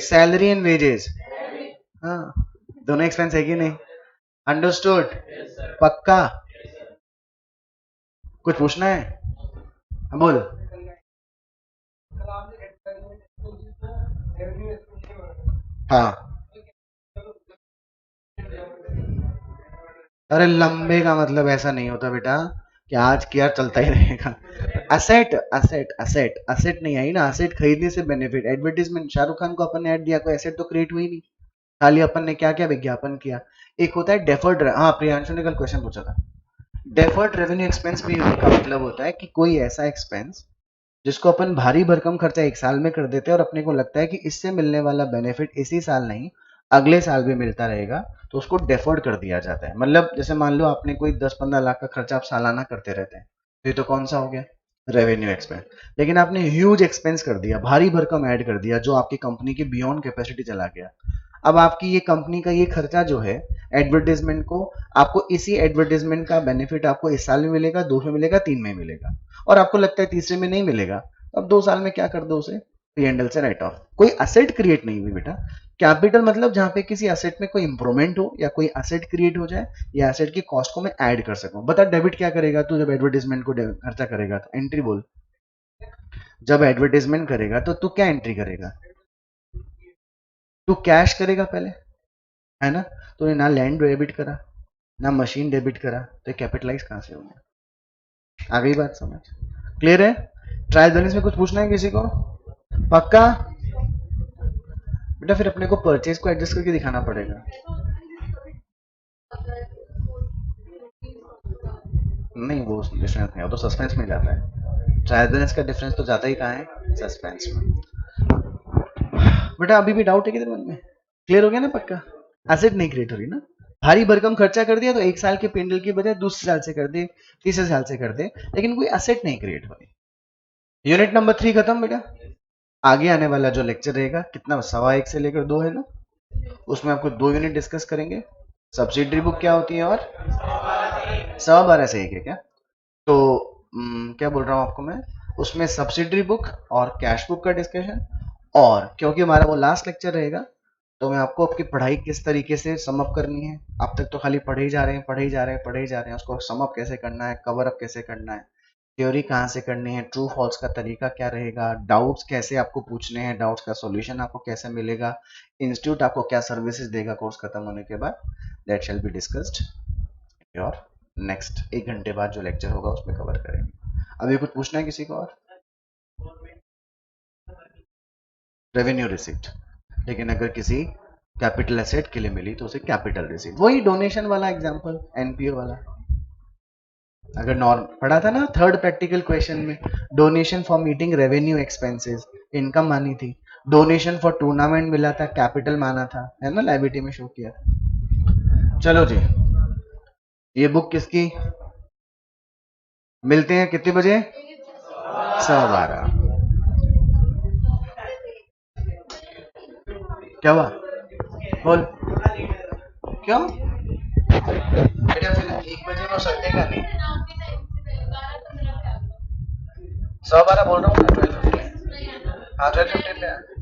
salary and wages, हाँ, दोनों एक्सपेंस है कि नहीं? अंडरस्टूड? पक्का? कुछ पूछना है, बोलो। हाँ, अरे लंबे का मतलब ऐसा नहीं होता बेटा कि आज किया चलता ही रहेगा। असेट असेट असेट असेट नहीं आई ना, असेट खरीदने से बेनिफिट। एडवर्टीजमेंट, शाहरुख खान को अपन ने ऐड दिया, कोई एसेट तो क्रिएट हुई नहीं, खाली अपन ने क्या क्या विज्ञापन किया। एक होता है डेफर्ड, हाँ प्रियांशु ने कल क्वेश्चन पूछा था। डेफर्ड रेवेन्यू एक्सपेंस भी का मतलब होता है कि कोई ऐसा एक्सपेंस जिसको अपन भारी भरकम खर्चा एक साल में कर देते हैं और अपने को लगता है कि इससे मिलने वाला बेनिफिट इसी साल नहीं अगले साल भी मिलता रहेगा, तो उसको डेफर्ड कर दिया जाता है। मतलब जैसे मान लो आपने कोई 10-15 लाख का खर्चा आप सालाना करते रहते हैं, तो ये तो कौन सा हो गया, रेवेन्यू एक्सपेंस। लेकिन आपने ह्यूज एक्सपेंस कर दिया, भारी भरकम ऐड कर दिया जो आपकी कंपनी की बियॉन्ड कैपेसिटी चला गया। अब आपकी ये कंपनी का ये खर्चा जो है एडवर्टीजमेंट को, आपको इसी एडवर्टीजमेंट का बेनिफिट आपको इस साल में मिलेगा, 2 में मिलेगा, 3 में मिलेगा, और आपको लगता है तीसरे में नहीं मिलेगा, तो अब 2 साल में क्या कर दो उसे, पी&एल से राइट ऑफ। कोई असेट क्रिएट नहीं हुई बेटा। कैपिटल मतलब जहां पे किसी असेट में कोई इंप्रूवमेंट हो या कोई असेट क्रिएट हो जाए या असेट की कॉस्ट को मैं ऐड कर सकूं। बता डेबिट क्या करेगा तू जब एडवर्टीजमेंट को खर्चा करेगा, तो एंट्री बोल। जब एडवर्टीजमेंट करेगा तो तू क्या एंट्री करेगा, तू कैश करेगा पहले, है ना। तो ना लैंड डेबिट करा ना मशीन डेबिट करा, तो कैपिटलाइज कहां से हो गया। आ गई बात समझ, क्लियर है। ट्रायल बैलेंस में कुछ पूछना है किसी को, पक्का। बेटा फिर अपने को परचेज को एडजस्ट करके दिखाना पड़ेगा। नहीं वो डिफरेंस नहीं, वो तो सस्पेंस में जाता है। ट्रायल बैलेंस का डिफरेंस तो जाता ही कहाँ है, सस्पेंस में। बेटा अभी भी डाउट है किधर मन में, क्लियर हो गया ना पक्का। एसेट नहीं क्रिएट हो रही ना, भारी भरकम खर्चा कर दिया तो एक साल के पेंडल की बजाय दूसरे साल से कर दे, तीसरे साल से कर दे, लेकिन कोई एसेट नहीं क्रिएट हो रही। यूनिट नंबर 3 खत्म बेटा। आगे आने वाला जो लेक्चर रहेगा कितना, 1:15 से लेकर 2 है ना, उसमें आपको 2 यूनिट डिस्कस करेंगे। सब्सिडरी बुक क्या होती है, और 12:15 से 1 है क्या, तो क्या बोल रहा हूँ आपको मैं, उसमें सब्सिडरी बुक और कैश बुक का डिस्कशन। और क्योंकि हमारा वो लास्ट लेक्चर रहेगा, तो मैं आपको आपकी पढ़ाई किस तरीके से समअप करनी है, अब तक तो खाली पढ़े ही जा रहे हैं, पढ़े ही जा रहे हैं, पढ़े ही जा रहे हैं, उसको समअप कैसे करना है, कवर अप कैसे करना है, थ्योरी कहाँ से करनी है, ट्रू फॉल्स का तरीका क्या रहेगा, डाउट्स कैसे आपको पूछने हैं, डाउट्स का सॉल्यूशन आपको कैसे मिलेगा, इंस्टीट्यूट आपको क्या सर्विसेज देगा कोर्स खत्म होने के बाद, that shall be discussed your next 1 घंटे बाद जो लेक्चर होगा उसमें कवर करेंगे। अभी कुछ पूछना है किसी को और, रेवेन्यू रिसिप्ट, लेकिन अगर किसी कैपिटल एसेट के लिए मिली तो उसे कैपिटल रिसिप्ट, वही डोनेशन वाला एग्जांपल, एनपीओ वाला। अगर नॉर्म पढ़ा था ना थर्ड प्रैक्टिकल क्वेश्चन में, donation for meeting revenue expenses income मानी थी, डोनेशन फॉर टूर्नामेंट मिला था कैपिटल माना था, है ना, लायबिलिटी में शो किया था। चलो जी, ये बुक किसकी, मिलते हैं कितने बजे, 12:15। क्या हुआ, बोल, क्यों बेटा, फिर 1 बजे वो संडे का नहीं, 12:15 बोल रहा हूँ, 12:15, हाँ 12:15 पे